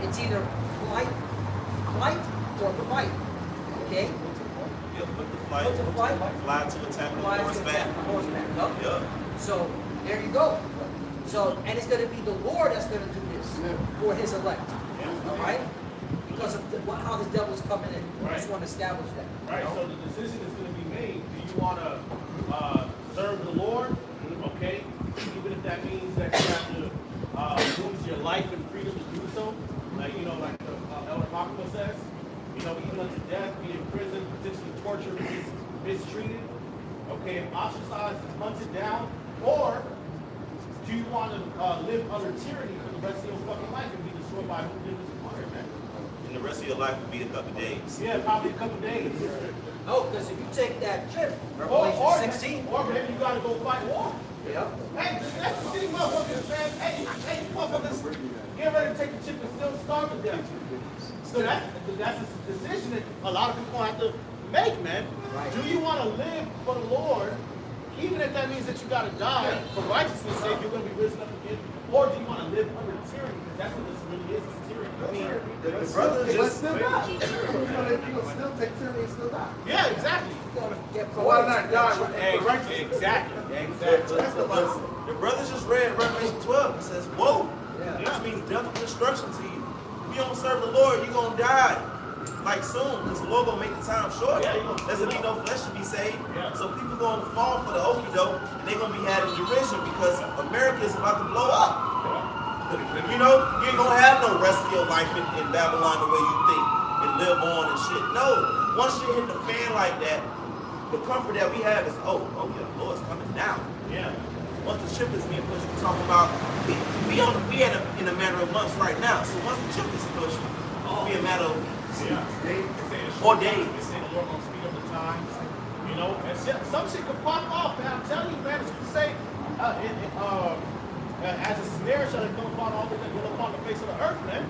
it's either flight or fight. Okay? Yeah, put the flight, Put the flight. fly to attack on Fly to horseback. attack on horseback. Yup. Yeah. So there you go. So, and it's going to be the Lord that's going to do this for His elect. All right? Because of how this devil's coming in. I just want to establish that. Right, so the decision is going to be made. Do you want to serve the Lord? Okay, even if that means that you have to lose your life and freedom to do so. Like, you know, like Elder Makama says, you know, even unto death, be in prison, potentially tortured, mistreated, okay, ostracized, hunted down, or do you want to live under tyranny for the rest of your fucking life and be destroyed by who did this fire, man? And the rest of your life will be a couple days. Yeah, probably a couple days. Oh, because if you take that trip, Or Revelation 16. or maybe you got to go fight war. Yeah. Hey, that's the city motherfuckers, man. Hey, motherfuckers, get ready to take the chip and still starve to death. So that's a decision that a lot of people have to make, man. Right. Do you want to live for the Lord, even if that means that you got to die for righteousness' sake, you're going to be risen up again, or do you want to live under tyranny? Because that's what this really is, it's tyranny. I mean, the But brothers just still die. You know, if you still take tyranny and still die. Yeah, exactly. So why not die with Exactly. That's the lesson. the brothers just read Revelation 12. It says, "Whoa," Yeah. which means death and destruction to you. If you don't serve the Lord, you're gonna die like soon, because the Lord gonna make the time short. Yeah, he gonna There's gonna be no flesh to be saved. Yeah. So people gonna fall for the okie doke, and they're gonna be had in derision because America is about to blow up. You know, you ain't gonna have no rest of your life in Babylon the way you think and live on and shit. No, once you hit the fan like that, the comfort that we have is, oh yeah, the Lord's coming down. Yeah. Once the chip is being pushed, we're talking about in a matter of months right now. So once the chip is pushed, it'll be a matter of or days. It's saying the Lord gonna speed up the times, you know, and some shit could pop off, man. I'm telling you, man, it's gonna say, as a snare shall it come upon all the upon the face of the earth, man.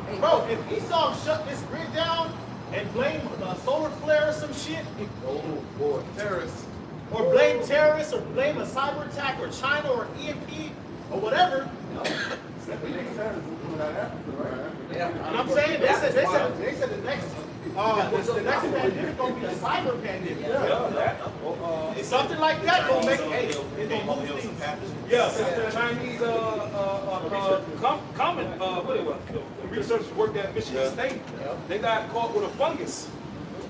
Hey, Bro, if Esau shut this grid down and blame a solar flare or some shit, Oh boy, terrorists. or blame terrorists, or blame a cyber attack, or China, or EMP, or whatever. Yeah. And I'm saying they said the next pandemic gonna be a cyber pandemic. It's something like that gonna make it's gonna move things. Yeah, since the Chinese what it was, the researchers worked at Michigan State, they got caught with a fungus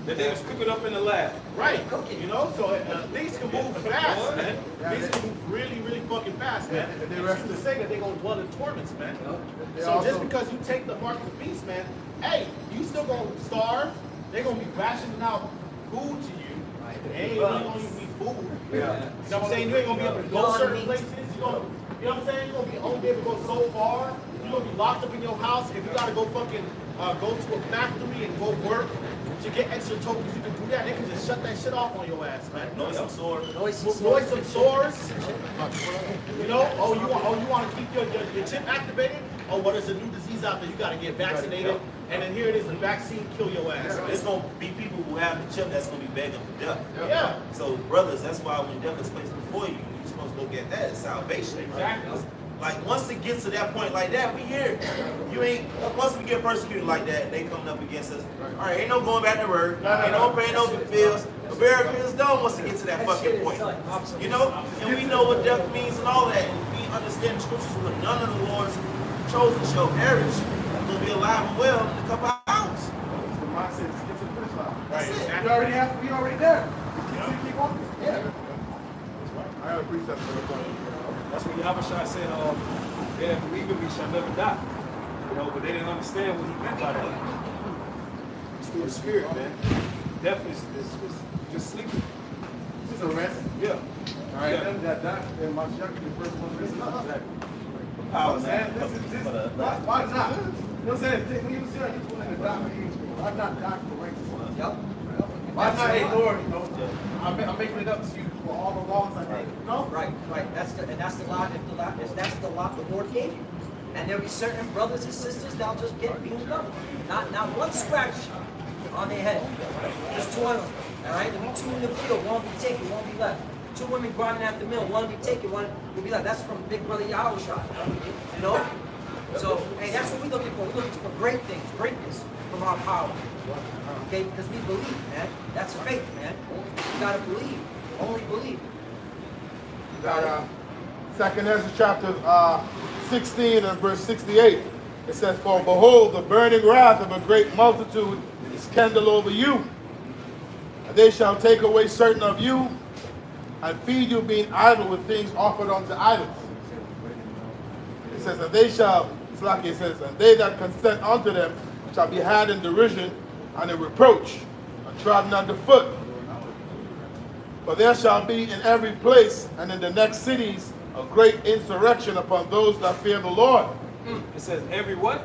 that they was cooking up in the lab. Right, you know, so things can move fast, man. Things can move really, really fucking fast, man. And they rest to say that they're gonna dwell in torments, man. So just because you take the mark of the beast, man, hey, you still gonna starve. They're gonna be rationing out food to you. They ain't really gonna even be food. You know what I'm saying? You ain't gonna be able to go certain places. You know what I'm saying? You're gonna be only able to go so far. You're gonna be locked up in your house. If you gotta go fucking go to a factory and go work to get extra tokens, you can do that. They can just shut that shit off on your ass, man. Noise some sores. Noise some sores. You know, you want to keep your chip activated? Oh, what is a new disease out there? You got to get vaccinated. And then here it is, the vaccine kill your ass. It's going to be people who have the chip that's going to be begging for death. Yeah. So, brothers, that's why when death is placed before you, you're supposed to look at that as salvation. Exactly. Like, once it gets to that point like that, we here. Once we get persecuted like that, they coming up against us. All right, ain't no going back to work. Ain't no paying no bills. The barricade is done once it gets to that fucking point. You know? And we know what death means and all that. And we understand the scriptures with none of the Lord's chosen shall perish. We'll be alive and well in a couple of hours. The mindset is get to the finish line. That's it. We already there. Keep on. Yeah. I got a precept for the point. That's what Yahushua said, they that believe in me shall never die. You know, but they didn't understand what he meant by that. It's through the spirit, man. Death is just sleeping. This is a rest. Yeah. All right, them that die, and my shark the first one rest. Exactly. Power, Man, why not? You know what I'm saying? When you see like you're willing to die for evil, why not die for righteousness? Yep. Why not ignore, you know? I'm making it up to you for all the wrongs I did. No? Right. That's the lot. That's the lot the Lord gave you. And there'll be certain brothers and sisters that'll just get beaten up. Not one scratch on their head. Just two of them. All right. There'll be two in the field. One will be taken. One will be left. Two women grinding at the mill. One will be taken. One will be left. That's from Big Brother Yahushua. You know. So hey, that's what we're looking for. We're looking for great things, greatness from our power. Okay, because we believe, man. That's faith, man. You gotta believe. Only believe. Second Ezra chapter 16 and verse 68. It says, "For behold, the burning wrath of a great multitude is kindled over you. And they shall take away certain of you, and feed you being idle with things offered unto idols." It says, "And they shall," it says, "and they that consent unto them shall be had in derision and in reproach, and trodden under foot. For there shall be in every place and in the next cities a great insurrection upon those that fear the Lord." It says every what?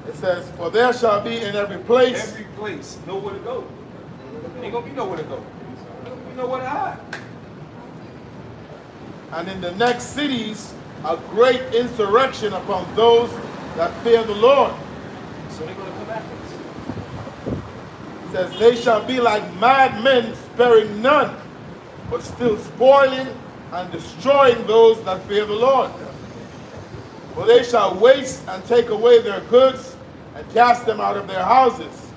It says, "For there shall be in every place." Every place. Nowhere to go. Ain't gonna be nowhere to go. Ain't nowhere to hide. "And in the next cities a great insurrection upon those that fear the Lord." So they're gonna come after us. It says, "They shall be like madmen, sparing none, but still spoiling and destroying those that fear the Lord. For they shall waste and take away their goods and cast them out of their houses.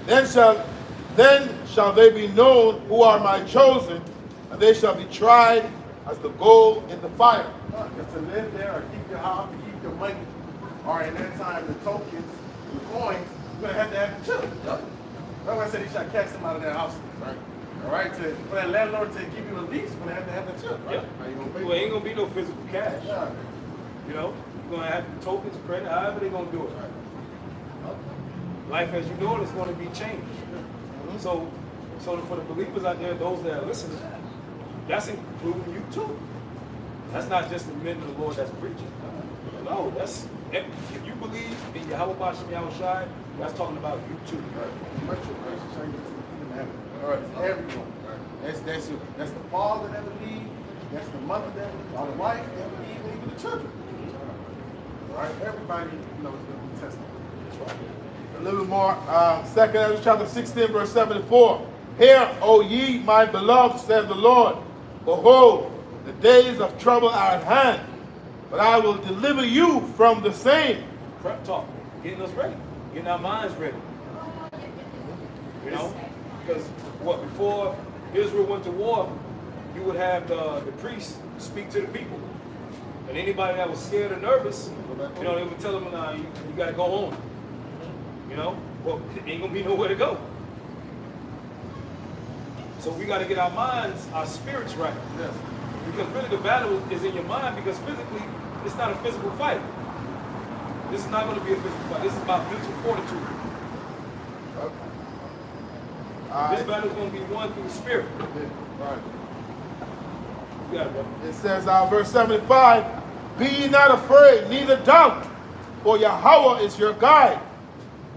Then shall they be known who are my chosen, and they shall be tried as the gold in the fire." Just to live there or keep your house, to keep your money, or in that time the tokens, the coins, you're gonna have to have the children. That's why I said he shall cast them out of their houses. Right. All right. For that landlord to give you a lease, you're gonna have the children. Right? Yep. How you gonna pay? Well, ain't gonna be no physical cash. Yeah. You know, you're gonna have tokens, credit, however they're gonna do it. Life as you know it is gonna be changed. So for the believers out there, those that are listening, that's including you too. That's not just the men of the Lord that's preaching. No, that's if you believe in Yahweh Bashem Yahushai, that's talking about you too. All right, it's everyone. That's the father that believe, that's the mother that believe, or the wife that believe, and even the children. All right, everybody knows the New Testament. That's right. A little bit more. 2 Ezra chapter 16, verse 74. "Hear, O ye, my beloved, said the Lord, behold, the days of trouble are at hand. but I will deliver you from the same. Prep talk, getting us ready, getting our minds ready. You know, because what before Israel went to war, you would have the priests speak to the people, and anybody that was scared or nervous, you know, they would tell them, "Nah, you got to go home." You know, well, ain't gonna be nowhere to go. So we got to get our minds, our spirits right. Yes. Because really the battle is in your mind, because physically, it's not a physical fight. This is not going to be a physical fight. This is about mental fortitude. Okay. This battle is going to be won through the spirit. Right. You got it, brother. It says, verse 75, be ye not afraid, neither doubt, for Yahweh is your guide,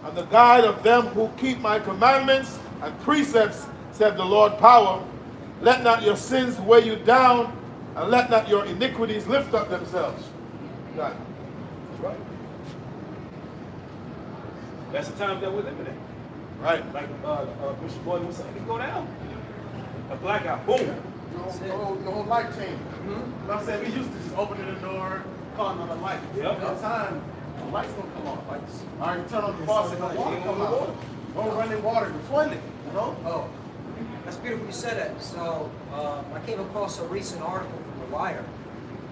and the guide of them who keep my commandments and precepts, said the Lord power. Let not your sins weigh you down, and let not your iniquities lift up themselves. Got it. That's right. That's the time that we're living in. Right. Like Bishop Boyd was saying, it can go down. A blackout, boom. Your whole life changed. You know what I'm saying? We used to just opening the door, calling on the light. Yep. That time, the light's gonna come on. Lights. All right, you turn on the faucet, the water come out. Don't run in water, the toilet, you know? Oh, that's beautiful you said that. So I came across a recent article from The Wire,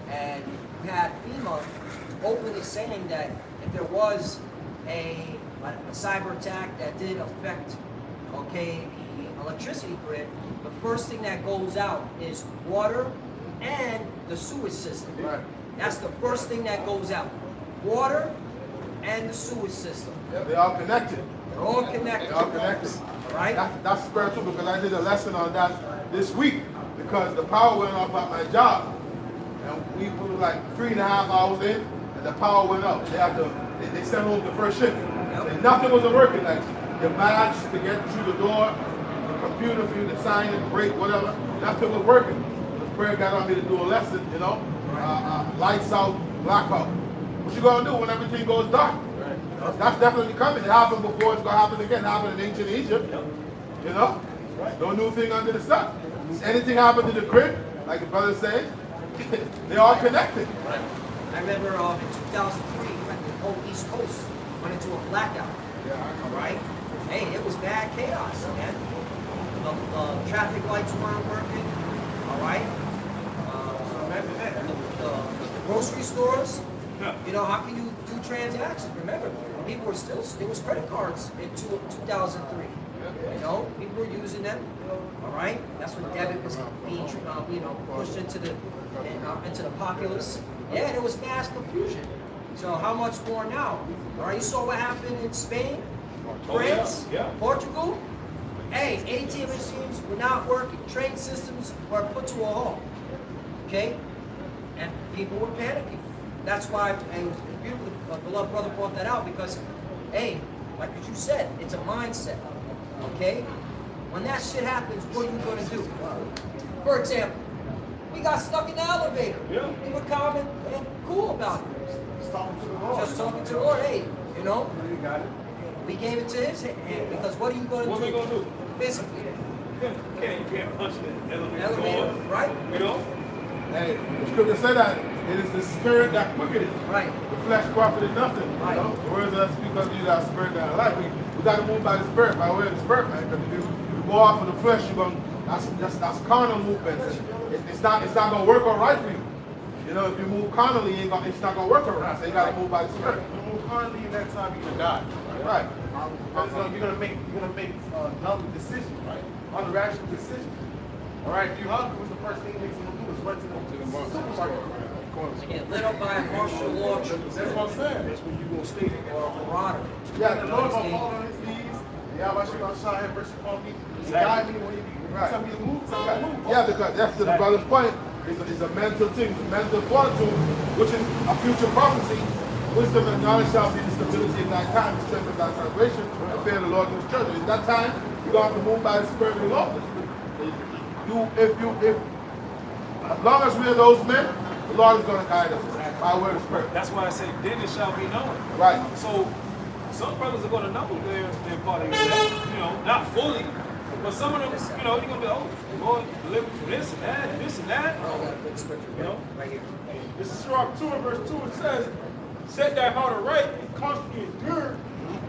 and you had FEMA openly saying that if there was a cyber attack that did affect, okay, the electricity grid, the first thing that goes out is water and the sewage system. Right. That's the first thing that goes out. Water and the sewage system. They're all connected. They're all connected. They're all connected. All right? That's spiritual, because I did a lesson on that this week, because the power went off at my job. And we were like 3.5 hours in, and the power went out. They sent home the first shift. And nothing wasn't working. Like the badge to get through the door, the computer for you to sign in, break, whatever, nothing was working. The prayer got on me to do a lesson, you know, lights out, blackout. What you gonna do when everything goes dark? That's definitely coming. It happened before, it's gonna happen again. It happened in ancient Egypt. You know? No new thing under the sun. Anything happened to the grid, like the brother said, they're all connected. I remember in 2003, when the whole East Coast went into a blackout. All right? Hey, it was bad chaos, man. The traffic lights weren't working. All right? The grocery stores, you know, how can you do transactions? Remember, people were still, there was credit cards in 2003. You know, people were using them. All right? That's when debit was being, you know, pushed into the populace. Yeah, there was mass confusion. So how much more now? All right, you saw what happened in Spain, France, Portugal. Hey, ATM machines were not working. Train systems were put to a halt. Okay? And people were panicking. That's why, and it's beautiful, beloved brother brought that out, because, hey, like what you said, it's a mindset. Okay? When that shit happens, what are you going to do? For example, we got stuck in the elevator. We were calm and cool about it. Just talking to the Lord. Just talking to the Lord. Hey, you know, You got it. we gave it to his hand, because what are you going to do? What are we going to do? Physically. You can't punch the elevator Elevator, door. right? You know? Hey, the scripture said that it is the spirit that quickeneth. Right. The flesh profited nothing. Right. You know? The words that I speak unto you, that spirit that I like. We got to move by the spirit, by way of the spirit, man. Because if you go off of the flesh, you're going. That's carnal movements. It's not going to work all right for you. You know, if you move carnally, it's not going to work all right. So you got to move by the spirit. If you move carnally in that time, you're gonna die. Right. You're gonna make dumb decisions, right? Unrational decisions. All right. If you hungry, what's the first thing you're gonna do is run to the supermarket. To get lit up by a martial law troop. That's what I'm saying. That's when you going to stay Or a marauder. Yeah, The Lord gonna fall on his knees. Yeah, I should gonna shine him versus upon me. He guide me when you tell me to move. Tell me to move. Yeah, because that's to the brother's point. It's a mental thing, it's a mental fortitude, which is a future prophecy. Wisdom and knowledge shall be the stability of thy time, the strength of thy salvation, and fear the Lord in his church. At that time, you're going to have to move by the Spirit of the Lord. If as long as we are those men, the Lord is going to guide us by way of the Spirit. That's why I say, then it shall be known. Right. So some brothers are going to know they're part of your elect, you know, not fully, But some of them, you know, you're gonna be, oh, the Lord delivered from this and that and this and that. Oh, got a good scripture, You know? right here. This is Sirach 2 and verse 2. It says, set thy heart aright and constantly endure.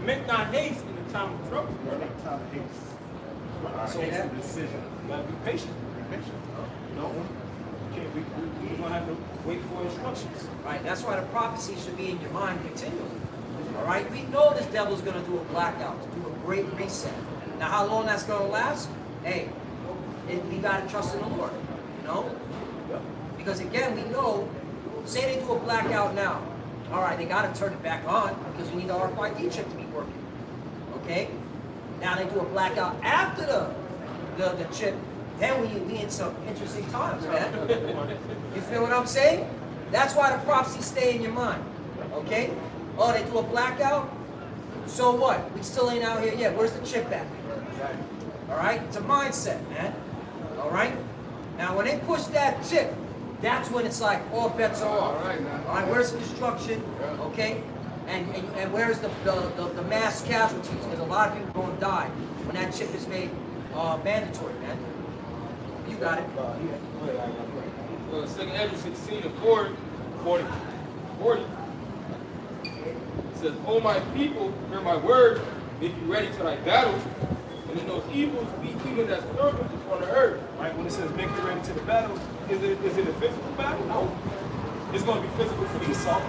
Make not haste in the time of trouble. Time of haste. So Haste that- of decision. You gotta be patient. Be patient. You know? We're gonna have to wait for instructions. Right, that's why the prophecy should be in your mind continually. All right, we know this devil's going to do a blackout, to do a great reset. Now, how long that's going to last? Hey, we got to trust in the Lord, you know? Because again, we know, say they do a blackout now. All right, they got to turn it back on because we need the RFID chip to be working. Okay? Now they do a blackout after the chip. Then we in some interesting times, man. You feel what I'm saying? That's why the prophecies stay in your mind. Okay? Oh, they do a blackout? So what? We still ain't out here yet. Where's the chip at? All right? It's a mindset, man. All right? Now, when they push that chip, that's when it's like all bets are off. All right? Where's the destruction? Okay? And where's the mass casualties? Because a lot of people are going to die when that chip is made mandatory, man. You got it. Second Ezra 16 and 40. It says, O my people, hear my word, make you ready to thy battle, and in those evils be even as serpents upon the earth. Right? When it says make you ready to the battle, is it a physical battle? No. It's going to be physical for Esau,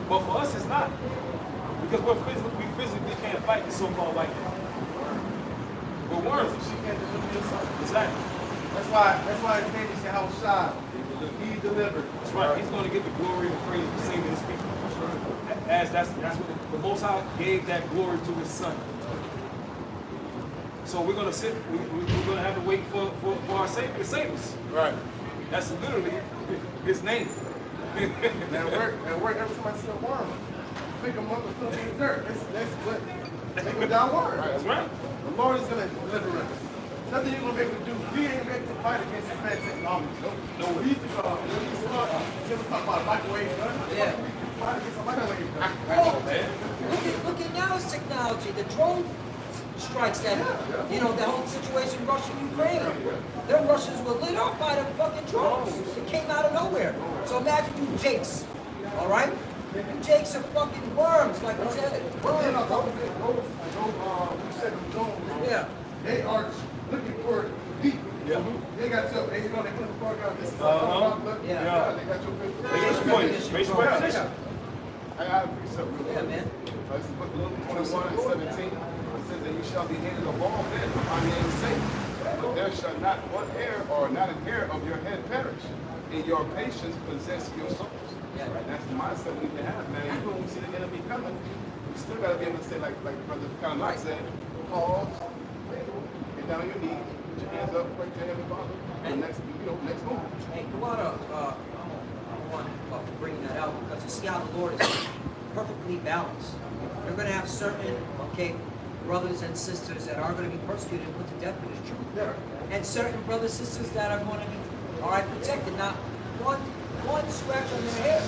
but for us it's not. Because we physically can't fight the so-called white man. We're worms. She can't deliver yourself. Exactly. That's why his name is Yahushua. He delivered. That's right. He's going to get the glory and the praise for saving his people. As that's what the Most High gave that glory to his son. So we're going to sit. We're going to have to wait for our Savior to save us. Right. That's literally his name. At work, every time I see a worm, pick them up and put them in the dirt. That's what take them downward. That's right. The Lord is going to deliver us. Nothing you're going to be able to do. We ain't able to fight against advanced technology. No. We used to talk about a microwave gun. Yeah. Fight against a microwave gun. Oh, look at now's technology. The drone strikes that, you know, the whole situation Russia, Ukraine. Their Russians were lit up by the fucking drones. It came out of nowhere. So imagine you jakes, all right? You jakes are fucking worms, like we said. Then on Worms. top of it, you said them drones. Yeah. They are looking for deep. Yeah. They got your, they put the park out. This is Yeah. They got your Raise your voice. Raise your position. I got a precept real quick. Yeah, man. This is book Luke 21 and 17. It says that you shall be hated of all men for my name's sake. But there shall not one hair or not a hair of your head perish. In your patience possess your souls. Yeah. Right? That's the mindset we need to have, man. Even when we see the enemy coming, we still got to be able to say, like Brother Conrad said, pause, get down on your knees, put your hands up, pray to your Heavenly Father, and next move. Hey, you want to, I want to bring that out because you see how the Lord is perfectly balanced. You're going to have certain, okay, brothers and sisters that are going to be persecuted and put to death for this truth. Yeah. And certain brothers and sisters that are going to be, all right, protected, not one scratch on their head.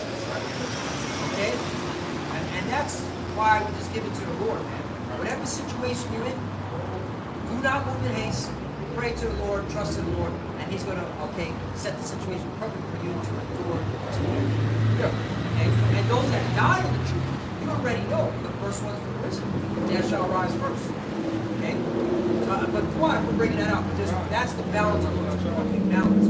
Okay? And that's why we just give it to the Lord, man. Whatever situation you're in, do not move in haste. Pray to the Lord, trust in the Lord, and He's going to, okay, set the situation perfect for you to endure to the end. Yeah. Okay? And those that die in the truth, you already know the first ones were risen. Death shall rise first. Okay? But why for bringing that out? Because that's the balance of the perfect balance.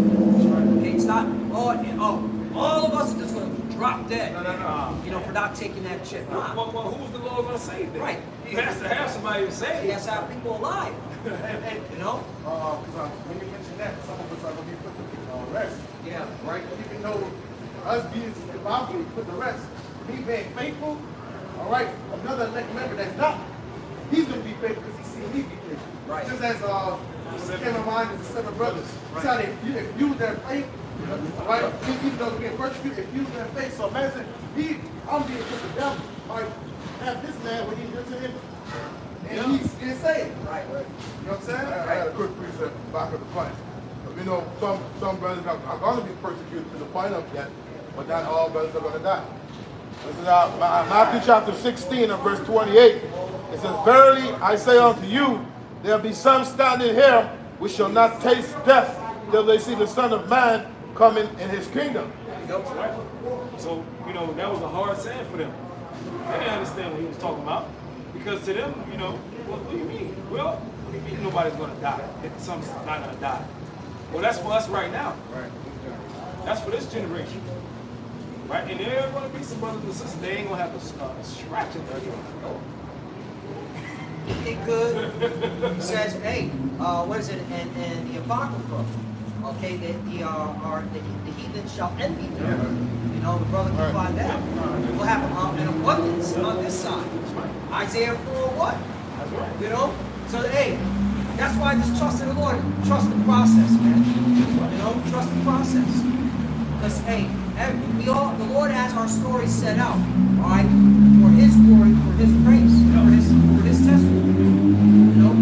Okay? It's not, all of us are just going to drop dead. No. You know, for not taking that chip. Nah. Well, who's the Lord going to save then? Right. He has to have somebody to save. He has to have people alive. You know? Because when you mention that, some of us are going to be put to rest. Yeah. Right? Even though us being, if I'm being put to rest, me being faithful, all right, another elect member that's not, he's going to be faithful because he seen me be faithful. Right. Just as came to mind as the seven brothers. Right. So if you their faith, right, even though we're being persecuted, if you their faith, so imagine I'm being put to death, right, have this man when he gets to him, and he's insane. Right. You know what I'm saying? I had a quick precept back of the point. You know, some brothers are going to be persecuted to the point of death, but not all brothers are going to die. This is Matthew chapter 16 and verse 28. It says, verily I say unto you, There'll be some standing here which shall not taste death till they see the Son of Man coming in his kingdom. That's right. So, you know, that was a hard saying for them. They didn't understand what he was talking about. Because to them, you know, what do you mean? Well, what do you mean nobody's going to die? If some's not going to die. Well, that's for us right now. Right. That's for this generation. Right? And there are going to be some brothers and sisters, they ain't going to have a scratch in their throat. It could. He says, hey, what is it? And the Apocrypha, okay, the heathen shall envy them. You know, the brother can find that. We'll have an abundance on this side. Isaiah 4:1. That's right. You know? So, hey, that's why I just trust in the Lord. Trust the process, man. You know, trust the process. Because, hey, the Lord has our story set out, all right, for His glory, for His praise, for His testimony. You know?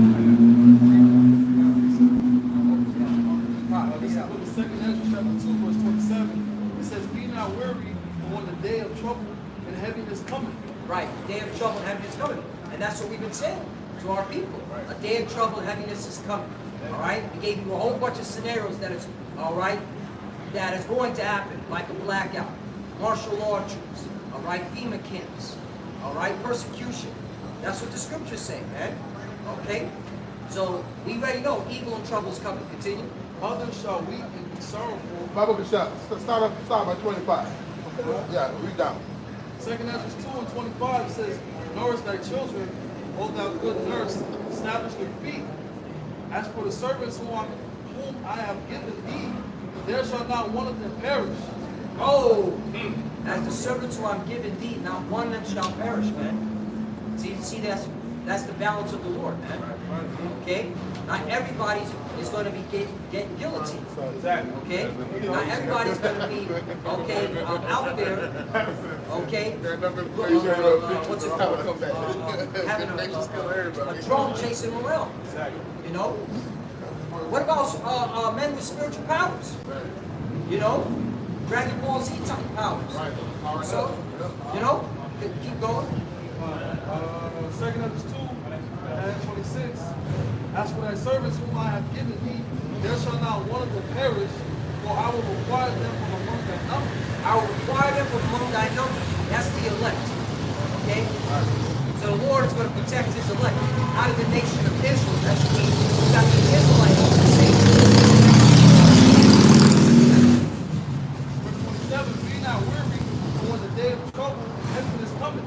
This is book of 2 Ezra chapter 2, verse 27. It says, be not weary, for when the day of trouble and heaviness cometh. Right, the day of trouble and heaviness is coming. And that's what we've been saying to our people. A day of trouble and heaviness is coming. All right? We gave you a whole bunch of scenarios that is, all right, that is going to happen, like a blackout, martial law troops, all right, FEMA camps, all right, persecution. That's what the scriptures say, man. Okay? So we already know evil and trouble is coming. Continue. Others shall weep and be sorrowful. Bible can start by 25. Yeah, read down. 2 Ezra 2 and 25 says, nourish thy children, O thou good nurse, establish their feet. As for the servants whom I have given thee, there shall not one of them perish. Oh, as the servants who I'm giving thee, not one of them shall perish, man. See, that's the balance of the Lord, man. Okay? Not everybody is going to be getting guillotined. Exactly. Okay? Not everybody's going to be, okay, out there, okay? What's it called? Having a drone chasing them around. Exactly. You know? What about men with spiritual powers? You know? Dragon Ball Z type powers. So, you know? Keep going. 2 Ezra 2 and 26. As for thy servants whom I have given thee, there shall not one of them perish, for I will require them from among thy number. I will require them from among thy number. That's the elect. Okay? So the Lord is going to protect his elect out of the nation of Israel. That's what we got the Israelites on the same. Verse 27, be not weary, for when the day of trouble and heaviness cometh.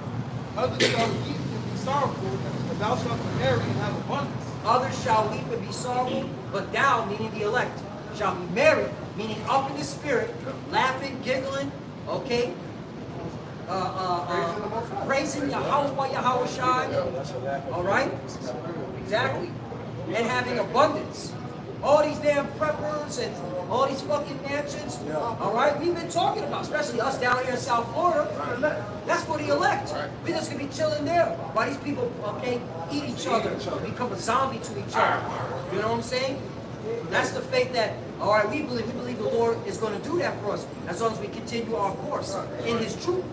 Others shall weep and be sorrowful, but thou shalt be merry and have abundance. Others shall weep and be sorrowful, but thou, meaning the elect, shall be merry, meaning up in the spirit, laughing, giggling, okay? Praising Yahweh Shai. All right? Exactly. And having abundance. All these damn preppers and all these fucking mansions. All right? We've been talking about, especially us down here in South Florida. That's for the elect. We're just going to be chilling there while these people, okay, eat each other, become a zombie to each other. You know what I'm saying? That's the faith that, all right, we believe the Lord is going to do that for us as long as we continue our course in His truth.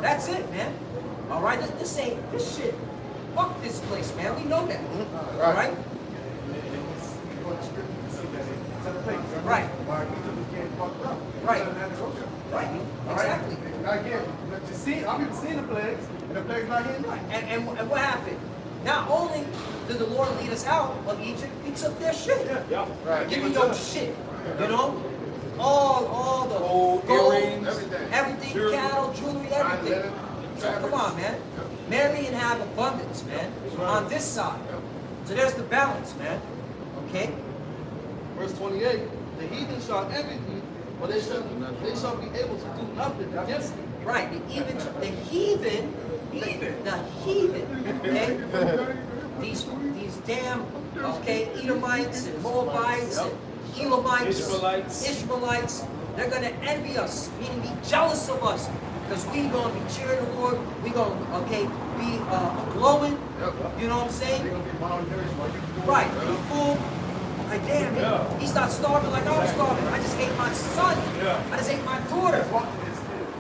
That's it, man. All right, this shit. Fuck this place, man. We know that. All right? Right. Right. Right. Exactly. Again, I'm even seeing the plagues, and the plagues not hitting right. And what happened? Not only did the Lord lead us out of Egypt, He took their shit. Yeah. Right. Give me your shit. You know? All the gold, earrings, everything, cattle, jewelry, everything. So come on, man. Marry and have abundance, man. On this side. So there's the balance, man. Okay? Verse 28, the heathen shall envy thee, but they shall be able to do nothing against thee. Right. The heathen, okay? These damn, okay, Edomites and Moabites and Elamites, Ishmaelites, they're going to envy us, meaning be jealous of us, because we're going to be cheering the Lord. We're going to, okay, be glowing. You know what I'm saying? Right. Be full. Like, damn, he's not starving like I was starving. I just ate my son. I just ate my daughter.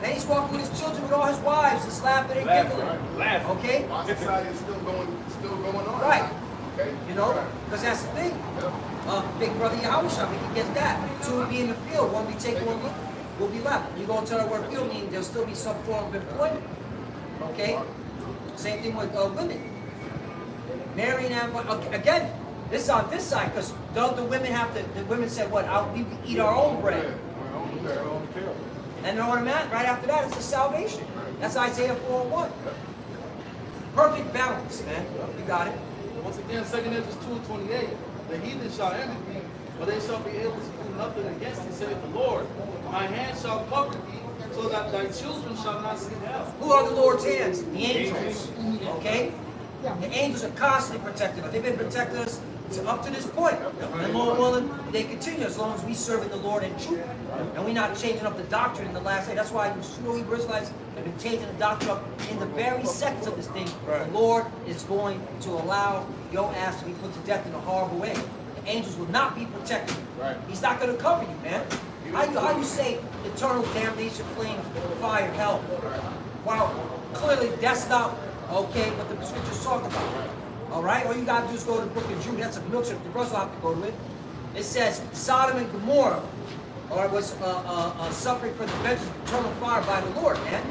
And he's walking with his children, with all his wives, just laughing and giggling. Laughing. Okay? Our society is still going on. Right. Okay. You know, because that's the thing. Big brother Yahushua, we can get that. Two will be in the field, one will be taken, one will be left. You go into the word field, meaning there'll still be some form of employment. Okay? Same thing with women. Marrying and okay, again, this is on this side, because don't the women have to, the women said what? We eat our own bread. And know what I'm at? Right after that, it's the salvation. That's Isaiah 4:1. Perfect balance, man. You got it. Once again, 2 Ezra 2:28. The heathen shall envy thee, but they shall be able to do nothing against thee, saith the Lord. My hand shall cover thee, so that thy children shall not see hell. Who are the Lord's hands? The angels. Okay? The angels are constantly protecting us. They've been protecting us up to this point. And Lord willing, they continue as long as we serving the Lord in truth. And we're not changing up the doctrine in the last day. That's why you true Hebrew Israelites have been changing the doctrine up in the very seconds of this thing. The Lord is going to allow your ass to be put to death in a horrible way. The angels will not be protecting you. He's not going to cover you, man. How you say eternal damnation, flame, fire, hell? Wow, clearly that's not okay what the scriptures talk about. All right, all you got to do is go to the book of Jude. That's a milkshake. The brothers will have to go to it. It says Sodom and Gomorrah was suffering for the vengeance of eternal fire by the Lord, man.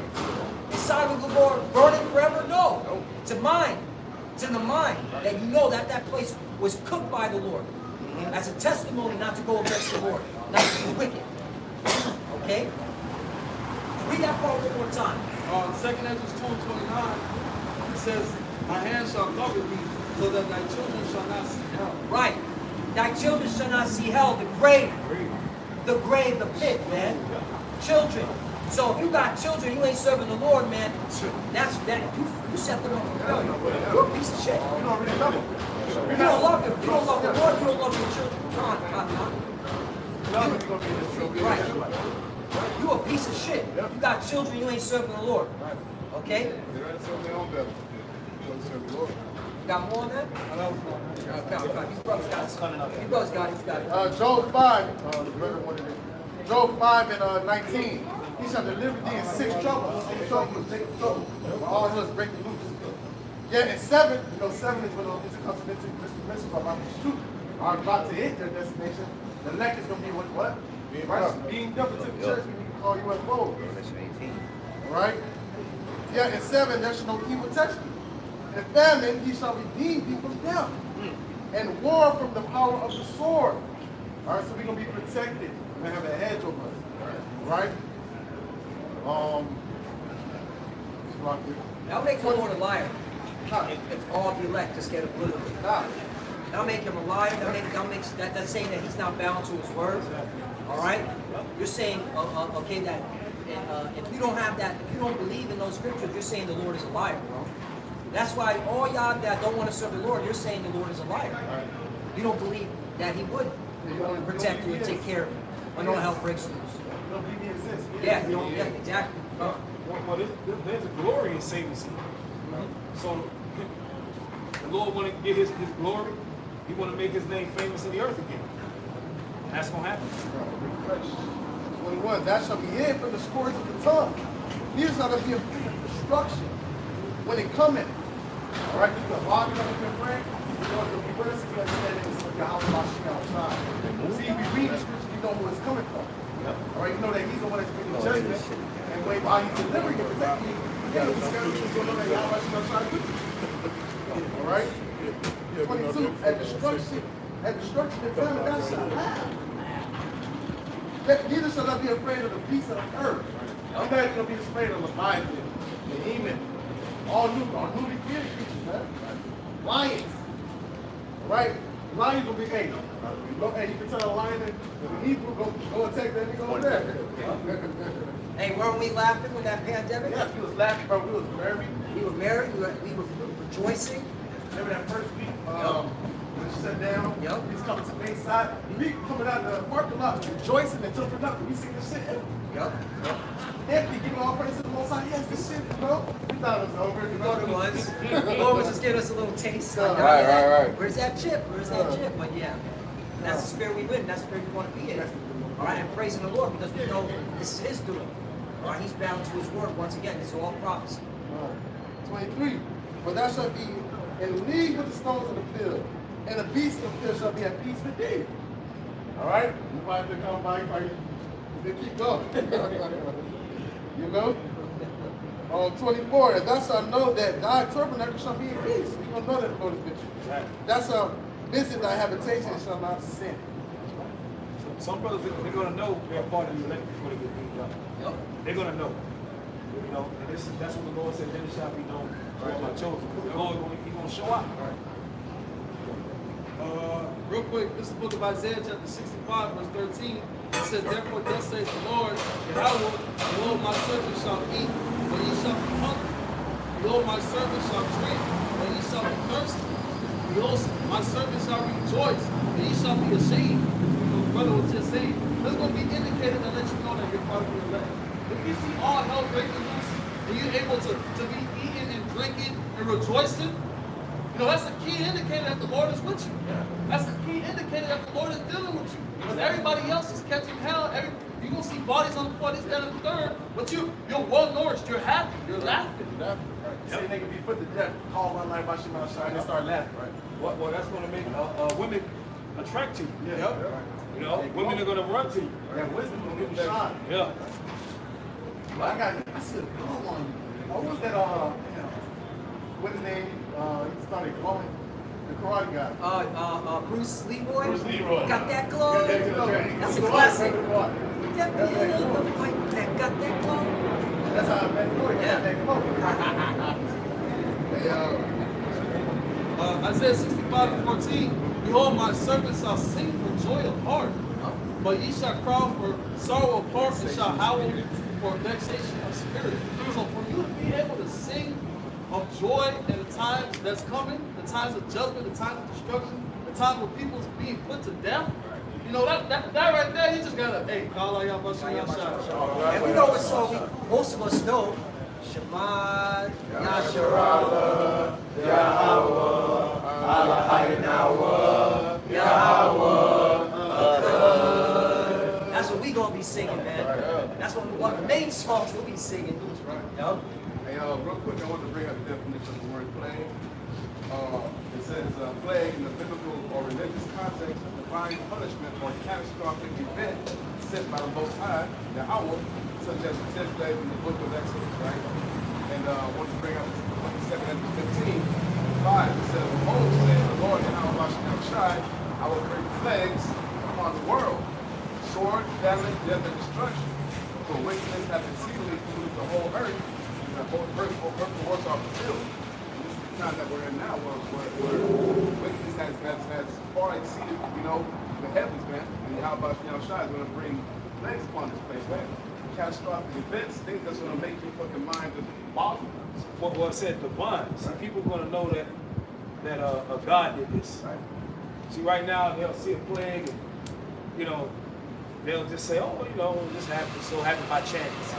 Is Sodom and Gomorrah burning forever? No. It's a mind. It's in the mind that you know that that place was cooked by the Lord. That's a testimony not to go against the Lord, not to be wicked. Okay? Read that part one more time. 2 Ezra 2:29, it says, my hand shall cover thee, so that thy children shall not see hell. Right. Thy children shall not see hell, the grave. The grave, the pit, man. Children. So if you got children, you ain't serving the Lord, man. That's that. You set them up for failure. You're a piece of shit. You don't really love them. You don't love them. You don't love the Lord. You don't love your children. Come on. Right. You a piece of shit. You got children, you ain't serving the Lord. Okay? You got more on that? You brothers got it. You brothers got it. You got it. Job 5, Job 5 and 19. He shall deliver thee in 6 troubles. 6 troubles, take trouble. All his break loose. Yeah, in 7, you know, 7 is when these continental missiles are about to shoot, are about to hit their destination. The neck is going to be what? Beamed up into the church, we can call UFO. All right? Yeah, in 7, there shall no evil touch thee. In famine, he shall redeem thee from death. And war from the power of the sword. All right, so we're going to be protected. We're going to have a hedge over us. Right? That'll make the Lord a liar. If all the elect just get obliterated. That'll make him a liar. That's saying that he's not bound to his word. All right? You're saying, okay, that if you don't have that, if you don't believe in those scriptures, you're saying the Lord is a liar, bro. That's why all y'all that don't want to serve the Lord, you're saying the Lord is a liar. You don't believe that he would protect you and take care of you when all hell breaks loose. You don't believe he exists. Yeah, you don't, yeah, exactly. Well, there's a glory in saving sin. So the Lord want to get his glory. He want to make his name famous in the earth again. And that's going to happen. 21, that shall be hid from the scourge of the tongue. Neither shall there be a fear of destruction when it cometh. All right, this is a log that we've been praying. You know, the people that we understand is Yahweh Mashiach time. See, we read the scripture, we know who it's coming from. All right, you know that he's the one that's bringing judgment. And while he's delivering it, protecting you, yeah, he's going to know that Yahweh Mashiach time with you. All right? 22, at destruction, and famine, thou shalt have. Neither shall I be afraid of the beasts of the earth. I'm not going to be afraid of Leviathan, Behemoth, all newly created creatures, man. Lions. Right? Lions will be, hey, you can tell a lion that the Hebrew go attack them, he go there. Hey, weren't we laughing with that pandemic? Yeah, we was laughing, bro. We was married. We were married, we were rejoicing. Remember that first week? When it shut down, he's coming to Bayside. We coming out the parking lot rejoicing and jumping up. We see this shit empty, giving all praise to the Most High. Yes, this shit, bro. We thought it was over. You know it was. The Lord was just giving us a little taste. Like, Right. Where's that chip? Where's that chip? But yeah, that's the spirit we live in. That's the spirit we want to be in. All right, and praising the Lord because we know this is His doing. All right, He's bound to His word. Once again, it's all prophecy. 23. But thou shalt be in league with the stones of the field, and the beasts of the field shall be at peace with thee. All right? You might have to come by, you keep going. You know? On 24, and thou shalt know that thy tabernacle shall be in peace. You're going to know that the Lord is with you. Right. That's a visit thy habitation and shall not sin. Some brothers, they're going to know they're part of the elect before they get beat up. Yep. They're going to know. You know, and that's what the Lord said, then it shall be known who are my chosen. The Lord, He's going to show up. Real quick, this is the book of Isaiah, chapter 65, verse 13. It says, therefore, thus says the Lord, Yahweh, behold, my servant shall eat, but ye shall be hungry. Behold, my servant shall drink, but ye shall be thirsty. Behold, my servant shall rejoice, but ye shall be ashamed. The brother was just saying, this is going to be indicated to let you know that you're part of the elect. If you see all hell breaking loose, and you're able to be eating and drinking and rejoicing, you know, that's a key indicator that the Lord is with you. That's a key indicator that the Lord is dealing with you. Because everybody else is catching hell. You're going to see bodies on the floor, this, that, and the third. But you're well nourished. You're happy. You're laughing. Right. Say they can be put to death, call one life by Shema Shai, and they start laughing, right? Well, that's going to make women attract you. Yeah. You know, women are going to run to you. That wisdom will give you shine. Yeah. Well, I see a good one. What was that, what his name? He started glowing. The karate guy. Bruce Leroy. Bruce Leroy. Got that glow. Got that glow. That's a He's classic. the one. That fight that got that glow. That's how I met Leroy. Yeah. Got that glow. Isaiah 65 and 14, behold, my servants shall sing for joy of heart, but ye shall cry for sorrow of heart and shall howl for vexation of spirit. So for you to be able to sing of joy in the times that's coming, the times of judgment, the times of destruction, the times where people's being put to death, you know, that right there, he just gotta, hey, call out y'all And we know what song most of us know. Shema Yasharallah, Yahweh, Allahaynawa, Yahweh, That's what we gonna be singing, man. That's one of the main songs we'll be singing. Yep. Hey, real quick, I want to bring up the definition of the word plague. It says plague in the biblical or religious context, divine punishment or catastrophic event sent by the Most High, the Yahweh, such as the 10th plague in the book of Exodus, right? And I want to bring up 22nd and 15, 5. It says, Moses said, the Lord Yahweh Shai, I will bring plagues upon the world, sword, famine, death, and destruction. For wickedness hath exceedingly polluted the whole earth, and the whole earth works are fulfilled. And this is the time that we're in now, where wickedness has far exceeded, you know, the heavens, man. And Yahweh Shai is going to bring plagues upon this place, man. Catastrophic events, things that's going to make your fucking mind just boggle. Well, it said divine. See, people are going to know that a God did this. Right. See, right now, they'll see a plague, and, you know, they'll just say, oh, you know, this happened, so happened by chance.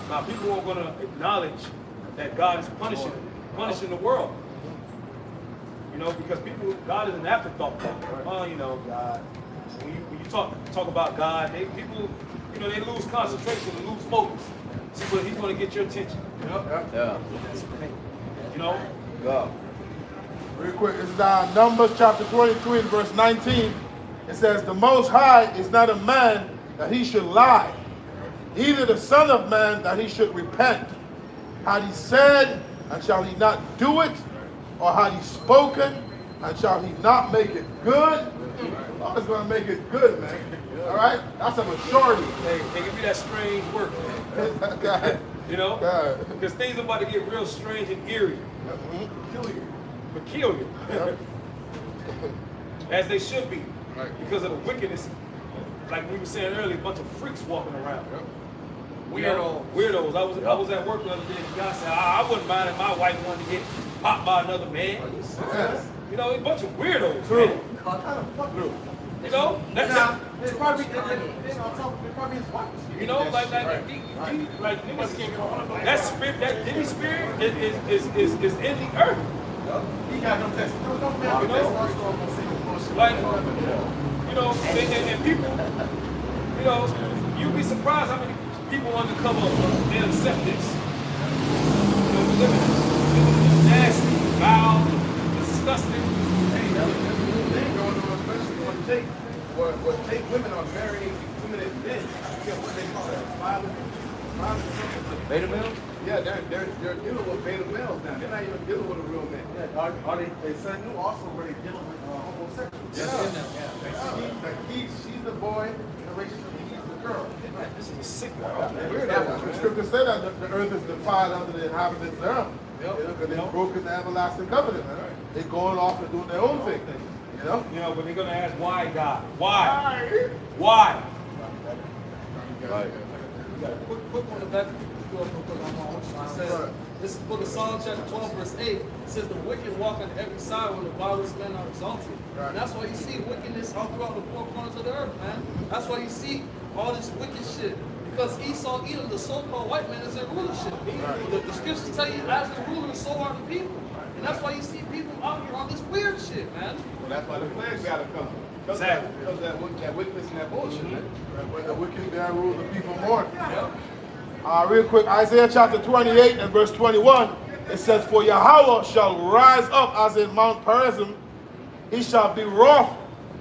Now, people are going to acknowledge that God is punishing the world. You know, because God is an afterthought. Oh, you know, God. When you talk about God, people, you know, they lose concentration, they lose focus. See, but He's going to get your attention. You know? Yeah. You know? Yeah. Real quick, this is Numbers chapter 23 and verse 19. It says, the Most High is not a man that he should lie, neither the Son of Man that he should repent. Had he said, and shall he not do it? Or had he spoken, and shall he not make it good? God is going to make it good, man. All right? That's a maturity. Hey, give me that strange work, man. You know? God. Because things are about to get real strange and eerie. Peculiar. As they should be. Because of the wickedness. Like we were saying earlier, a bunch of freaks walking around. Weirdos. I was at work the other day, and the guy said, I wouldn't mind if my wife wanted to get popped by another man. You know, a bunch of weirdos, man. You know, It's probably his wife. you know, like that spirit, that Diddy spirit is in the earth. He got no test. You know, like, you know, and people, you know, you'd be surprised how many people undercover they accept this. You know, living nasty, foul, disgusting. Jake, where Jake women are marrying effeminate men. I forget what they call that. Violent. Beta males? Yeah, they're dealing with beta males now. They're not even dealing with a real man. Yeah, are they son you also where they dealing with homosexuals? She's the boy in a relationship, and he's the girl. This is a sick one. Weird. The scripture said that the earth is defiled under the inhabitants thereof. Because they've broken the everlasting covenant. They're going off and doing their own thing. You know, but they're gonna ask why God? Why? Why? Right. Quick one to back. It says, this is the book of Psalm chapter 12, verse 8. It says, the wicked walk on every side when the vilest men are exalted. Right. And that's why you see wickedness all throughout the four corners of the earth, man. That's why you see all this wicked shit. Because Esau, Edom, the so-called white man, is their rulership. The scriptures tell you, as the ruler, so are the people. And that's why you see people out here on this weird shit, man. Well, that's why the flags gotta come. Exactly. Because that wickedness and that bullshit, man. When the wicked man rule the people more. Real quick, Isaiah chapter 28 and verse 21, it says, for Yahweh shall rise up as in Mount Perazim, he shall be wroth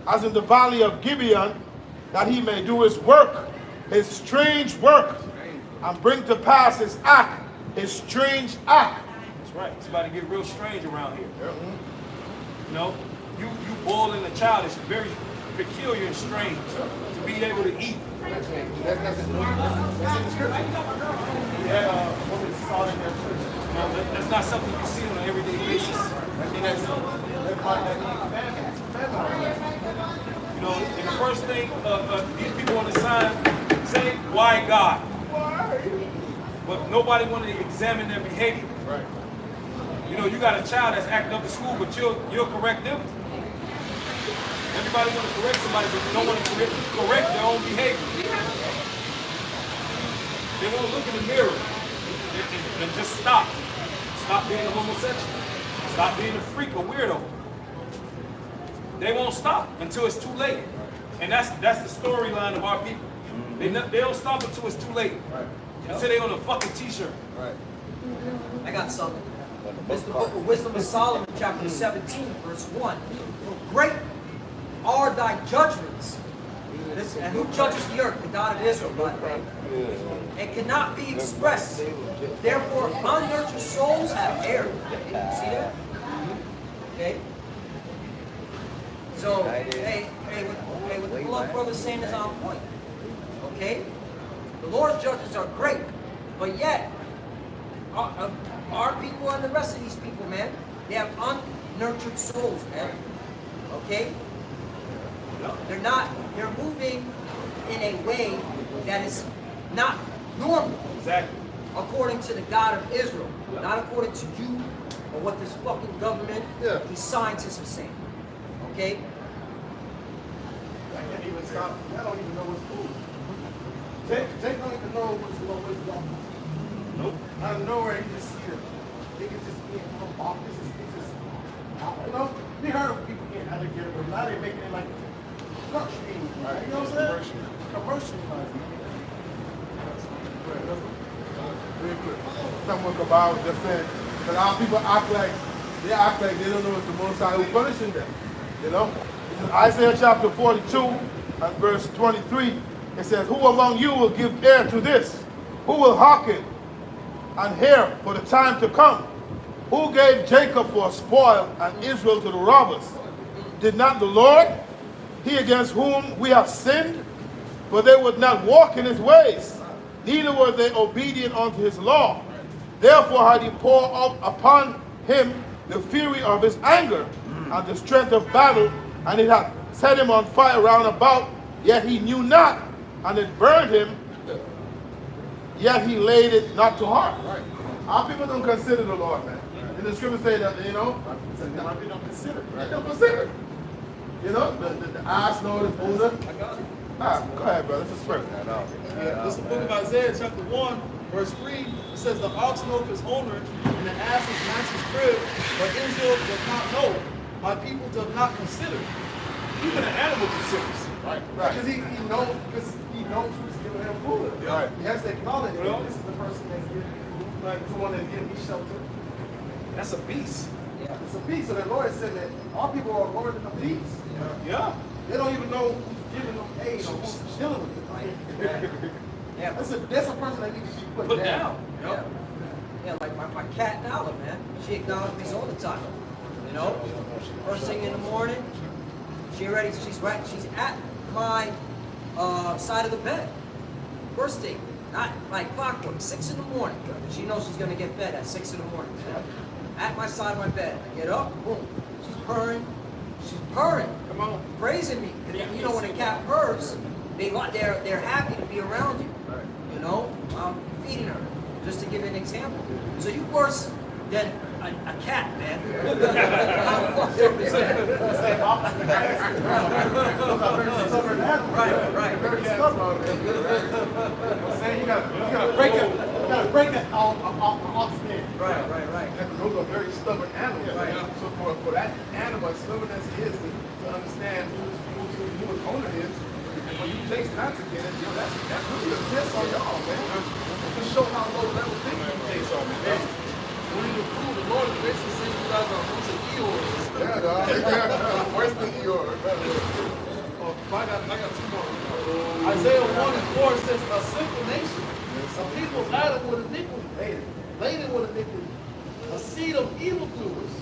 as in the valley of Gibeon, that he may do his work, his strange work, and bring to pass his act, his strange act. That's right. It's about to get real strange around here. You know, you boiling a child is very peculiar and strange to be able to eat. That's in the scripture. Yeah, what we saw in that church. You know, that's not something you see on an everyday basis. I think that's You know, and the first thing these people on the sign say, why God? But nobody want to examine their behavior. right. You know, you got a child that's acting up at school, but you'll correct them. Everybody want to correct somebody, but don't want to correct their own behavior. They won't look in the mirror and just stop. Stop being a homosexual. Stop being a freak or weirdo. They won't stop until it's too late. And that's the storyline of our people. They don't stop until it's too late. Right. Until they on a fucking t-shirt. Right. I got something. This is the book of Wisdom of Solomon, chapter 17, verse 1. For great are thy judgments. And who judges the earth? The God of Israel, by the way. And cannot be expressed. Therefore, unnurtured souls have erred. See that? Okay? So, hey, what the beloved brother's saying is on point. Okay? The Lord's judgments are great, but yet, our people and the rest of these people, man, they have unnurtured souls, man. Okay? They're moving in a way that is not normal. Exactly. According to the God of Israel. Not according to you or what this fucking government, these scientists are saying. Okay? I can't even stop. I don't even know what's food. Jake don't even know what's wrong. Nope. Out of nowhere, he just see them. They can just get off. This is, you know, we heard of people getting alligator, but now they're making it like truck streams, right? You know what I'm saying? Commercializing. Real quick. Someone Kabal was just saying that our people act like they don't know it's the Most High who's punishing them. You know? In Isaiah chapter 42 and verse 23, it says, who among you will give ear to this? Who will hearken and hear for the time to come? Who gave Jacob for a spoil and Israel to the robbers? Did not the Lord, he against whom we have sinned? For they would not walk in his ways, neither were they obedient unto his law. Therefore had he poured out upon him the fury of his anger and the strength of battle, and it hath set him on fire round about, yet he knew not, and it burned him, yet he laid it not to heart. Right. Our people don't consider the Lord, man. And the scriptures say that, you know, our people don't consider. Right? They don't consider. You know, the ass knows the Buddha. I got it. Go ahead, brother. This is perfect. This is the book of Isaiah, chapter 1, verse 3. It says, the ox knoweth his owner, and the ass his master's crib, but Israel does not know. My people does not consider. Even an animal considers. Right. Because he knows who's giving him food. Right. He has to acknowledge that this is the person that's giving you, like someone that's giving me shelter. That's a beast. It's a beast. So the Lord said that our people are more than a beast. Yeah. They don't even know who's giving them aid or who's dealing with it. Right. Yeah, That's a person that needs to be put down. Yeah. Yeah, like my cat Nala, man. She acknowledges me all the time. You know? First thing in the morning, she's at my side of the bed. First thing, not like clockwork, 6 in the morning. She knows she's gonna get fed at 6 in the morning. Man. At my side of my bed. I get up, boom. She's purring. She's purring. Come on. Praising me. You know, when a cat purrs, they're happy to be around you. You know, I'm feeding her, just to give you an example. So you worse than a cat, man. How fucked up is that? It's like opposite. Those are very stubborn animals. Right. Very stubborn. You know what I'm saying? You gotta break it off skin. Right. And those are very stubborn animals. Right. So for that animal, as stubborn as it is, to understand who its owner is, and when you chase time to get it, you know, that's really a test on y'all, man. To show how low level thinking you chase on me, man. When you prove the Lord is basically saying you guys are a bunch of Eeyores. Yeah, dog. Worse than Eeyore. I got two more. Isaiah 1:4 says, a sinful nation, a people laden with iniquity, laden with iniquity, a seed of evildoers,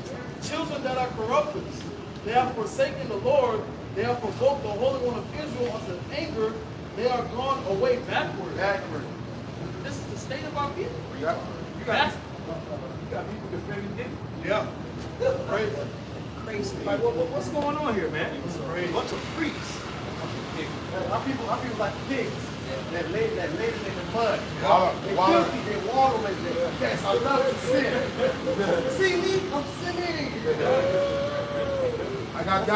children that are corrupters. They have forsaken the Lord, they have provoked the Holy One of Israel unto anger, they are gone away backward. This is the state of our people. You got people defending it. Yeah. Crazy. Crazy. Like, what's going on here, man? Bunch of freaks. Our people like pigs that lay in the mud. They Water. filthy, they water with it. Yes, I love to sin. See me? I'm sinning. I got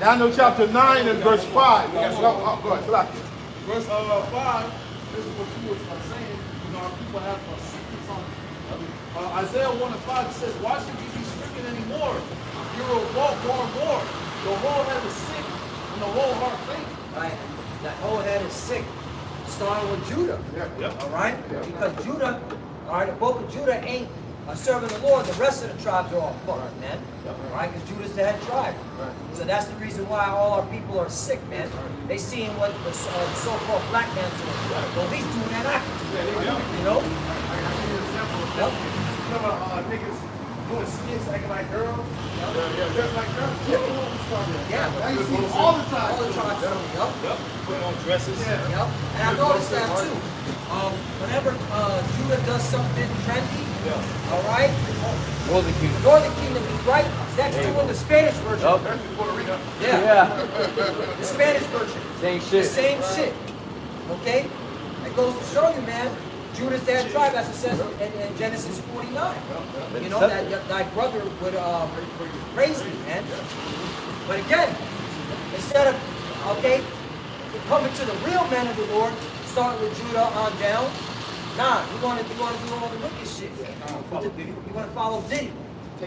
Daniel chapter 9 and verse 5. Go ahead, select it. Verse 5, this is what you were saying. You know, our people have a sickness on Isaiah 1:5 says, why should you be stricken anymore? You will walk more and more. The whole head is sick and the whole heart faint. Right? That whole head is sick. Starting with Judah. All right? Because Judah, all right, the book of Judah ain't serving the Lord. The rest of the tribes are all fucked, man. All right? Because Judah's the head tribe. So that's the reason why all our people are sick, man. They seeing what the so-called black man's doing. Well, he's doing that I can do. You know? I give you an example. Remember niggas doing skits acting like girls? Just like girls. Yeah. Now you see it all the time. All the tribes. Yep. Putting on dresses. Yep. And I noticed that too. Whenever Judah does something trendy, all right, Northern Kingdom is right next to the Spanish version. Yeah. The Spanish version. Same The shit. same shit. Okay? It goes to show you, man. Judah's their tribe, as it says in Genesis 49. You know, that thy brother would praise me, man. But again, instead of, coming to the real men of the Lord, starting with Judah on down, nah, you want to do all the wicked shit. You want to follow Diddy.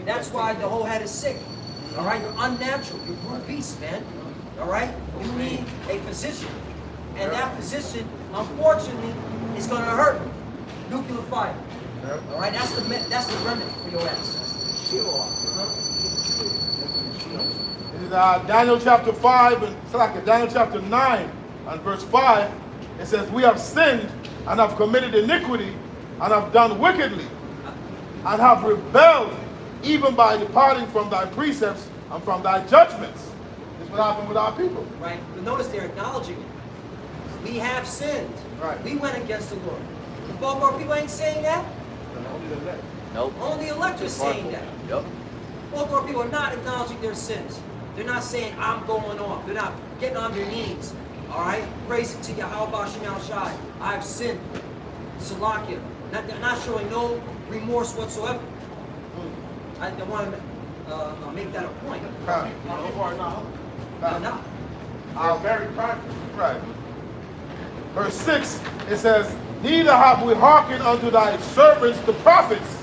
That's why the whole head is sick. All right? You're unnatural. You're brute beast, man. All right? You need a physician. And that physician, unfortunately, is going to hurt you. Nuclear fire. All right? That's the remedy for your ass. This is Daniel chapter 5 and Daniel chapter 9 and verse 5. It says, we have sinned and have committed iniquity and have done wickedly and have rebelled even by departing from thy precepts and from thy judgments. This is what happened with our people. Right? But notice they're acknowledging it. We have sinned. Right. We went against the Lord. The bulk of our people ain't saying that. Nope. Only the elect are saying that. Yep. Bulk of our people are not acknowledging their sins. They're not saying, I'm going off. They're not getting on their knees. All right? Praise it to Yahweh Shem Shai. I've sinned. Salakia. Not showing no remorse whatsoever. I want to make that a point. They're not. Very prideful. Right. Verse 6, it says, neither have we hearkened unto thy servants the prophets,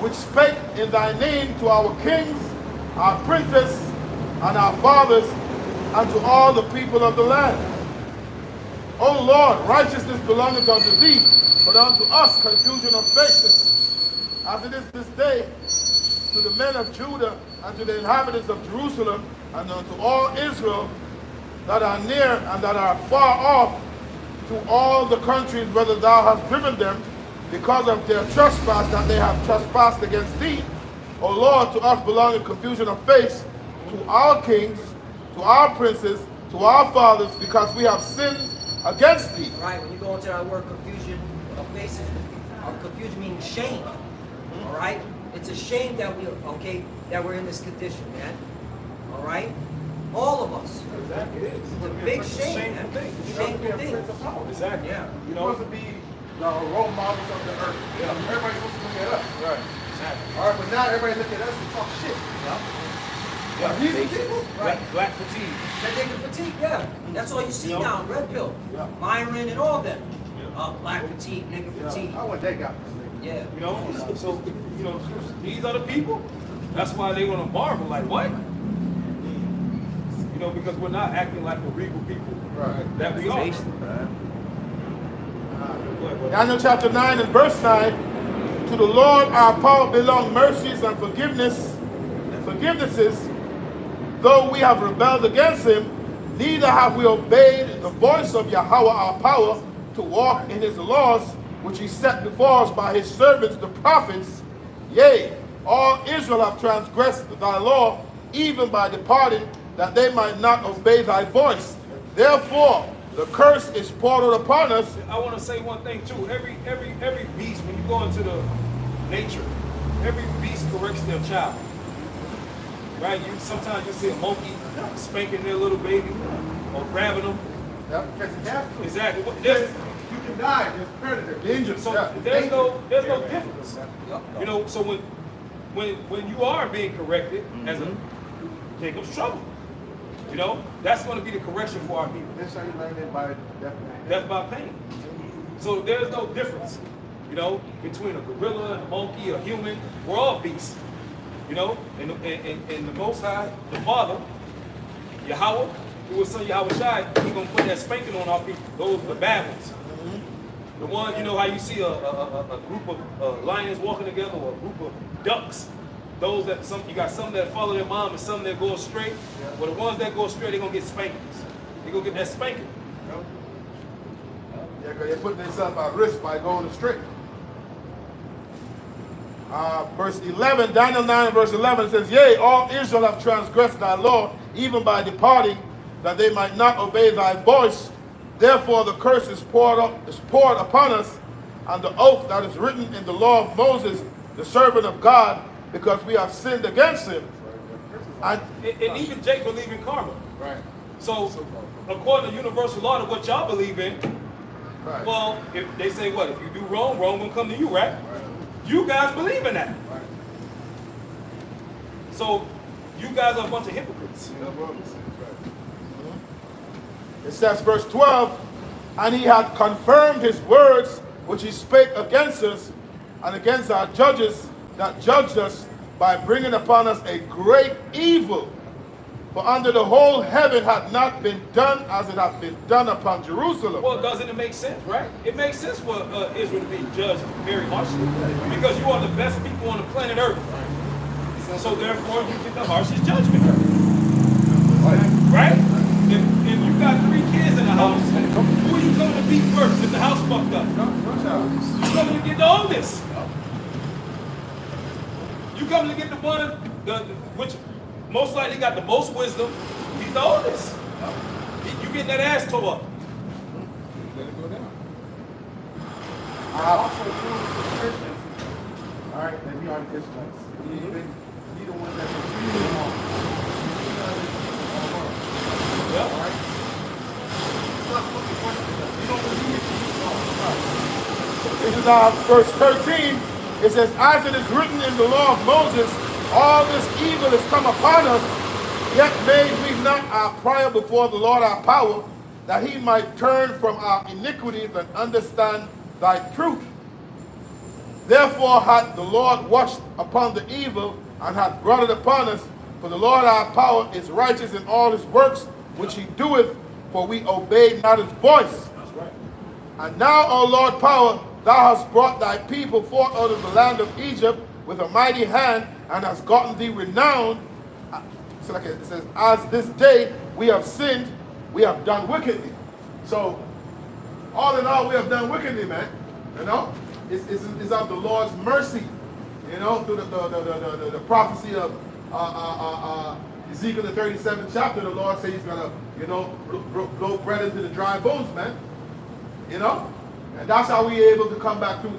which spake in thy name to our kings, our princes, and our fathers, and to all the people of the land. O Lord, righteousness belongeth unto thee, but unto us confusion of faces. As it is this day, to the men of Judah, and to the inhabitants of Jerusalem, and unto all Israel that are near and that are far off, to all the countries whither thou hast driven them, because of their trespass that they have trespassed against thee. O Lord, to us belongeth confusion of face, to our kings, to our princes, to our fathers, because we have sinned against thee. Right, when you go into that word confusion of faces, confusion means shame. All right? It's a shame that that we're in this condition, man. All right? All of us. Exactly. It is. It's a big shame, man. Shameful thing. Exactly. Yeah. You We're know. supposed to be the role models of the earth. Yeah. Everybody's supposed to look at us. Right. Exactly. All right, but now everybody look at us and talk shit. Yeah. These are people. Black fatigue. That they can fatigue, yeah. That's all you see You know? now, red pill. Yeah. Myron and all them. Black fatigue, nigga fatigue. I want that guy. Yeah. You know. So you know these are the people. That's why they want to marvel. Like what? You know, because we're not acting like the regal people that we are. Daniel chapter 9 and verse 9. To the Lord our power belong mercies and forgivenesses, though we have rebelled against him, neither have we obeyed the voice of Yahweh our power to walk in his laws, which he set before us by his servants the prophets. Yea, all Israel have transgressed thy law, even by departing, that they might not obey thy voice. Therefore, the curse is poured out upon us. I want to say one thing too. Every beast, when you go into the nature, every beast corrects their child. Right? Sometimes you see a monkey spanking their little baby or grabbing them. Yep, because you have to. Exactly. You can die. There's predator. Danger. So Yeah. there's no difference. You know, so when you are being corrected as a Jacob's trouble, you know, that's going to be the correction for our people. That's how you learn it by Death by pain. So there's no difference, you know, between a gorilla, a monkey, a human. We're all beasts, you know. And the Most High, the Father, Yahweh, who was son Yahweh Shai, he's going to put that spanking on our people. Those are the bad ones. The one, you know how you see a group of lions walking together or a group of ducks. Those that you got some that follow their mom and some that go astray. Well, the ones that go astray, they're gonna get spankings. They're gonna get that spanking. Yeah, because they're putting themselves at risk by going astray. Verse 11, Daniel 9 verse 11 says, Yea, all Israel have transgressed thy law, even by departing, that they might not obey thy voice. Therefore the curse is poured upon us, and the oath that is written in the law of Moses, the servant of God, because we have sinned against him. And even Jake believe in karma. Right. So according to universal law, to what y'all believe in, Right. well, if they say what? If you do wrong, wrong gonna come to you, right? You guys believe in that. Right. So you guys are a bunch of hypocrites. It says, verse 12, and he hath confirmed his words which he spake against us and against our judges that judged us, by bringing upon us a great evil. For under the whole heaven hath not been done as it hath been done upon Jerusalem. Well, doesn't it make sense, right? It makes sense for Israel to be judged very harshly because you are the best people on the planet Earth. So therefore, you get the harshest judgment. Right? If you got 3 kids in the house, who are you coming to beat first if the house fucked up? You coming to get the oldest. You coming to get the one which most likely got the most wisdom. He's the oldest. You getting that ass tore up. I also prove to the Christians, all right, that we are the Israelites. He the one that's treated them all. Yeah. All right? It's not fucking question. You don't believe it. This is verse 13. It says, as it is written in the law of Moses, all this evil is come upon us, yet made we not our prayer before the Lord our power, that he might turn from our iniquities and understand thy truth. Therefore hath the Lord watched upon the evil, and hath brought it upon us, for the Lord our power is righteous in all his works, which he doeth, for we obeyed not his voice. That's right. And now, O Lord power, thou hast brought thy people forth out of the land of Egypt with a mighty hand, and hast gotten thee renowned. So like it says, as this day we have sinned, we have done wickedly. So, all in all, we have done wickedly, man. You know, it's of the Lord's mercy. You know, through the prophecy of Ezekiel the 37th chapter, the Lord says He's gonna, you know, blow bread into the dry bones, man. You know, and that's how we are able to come back through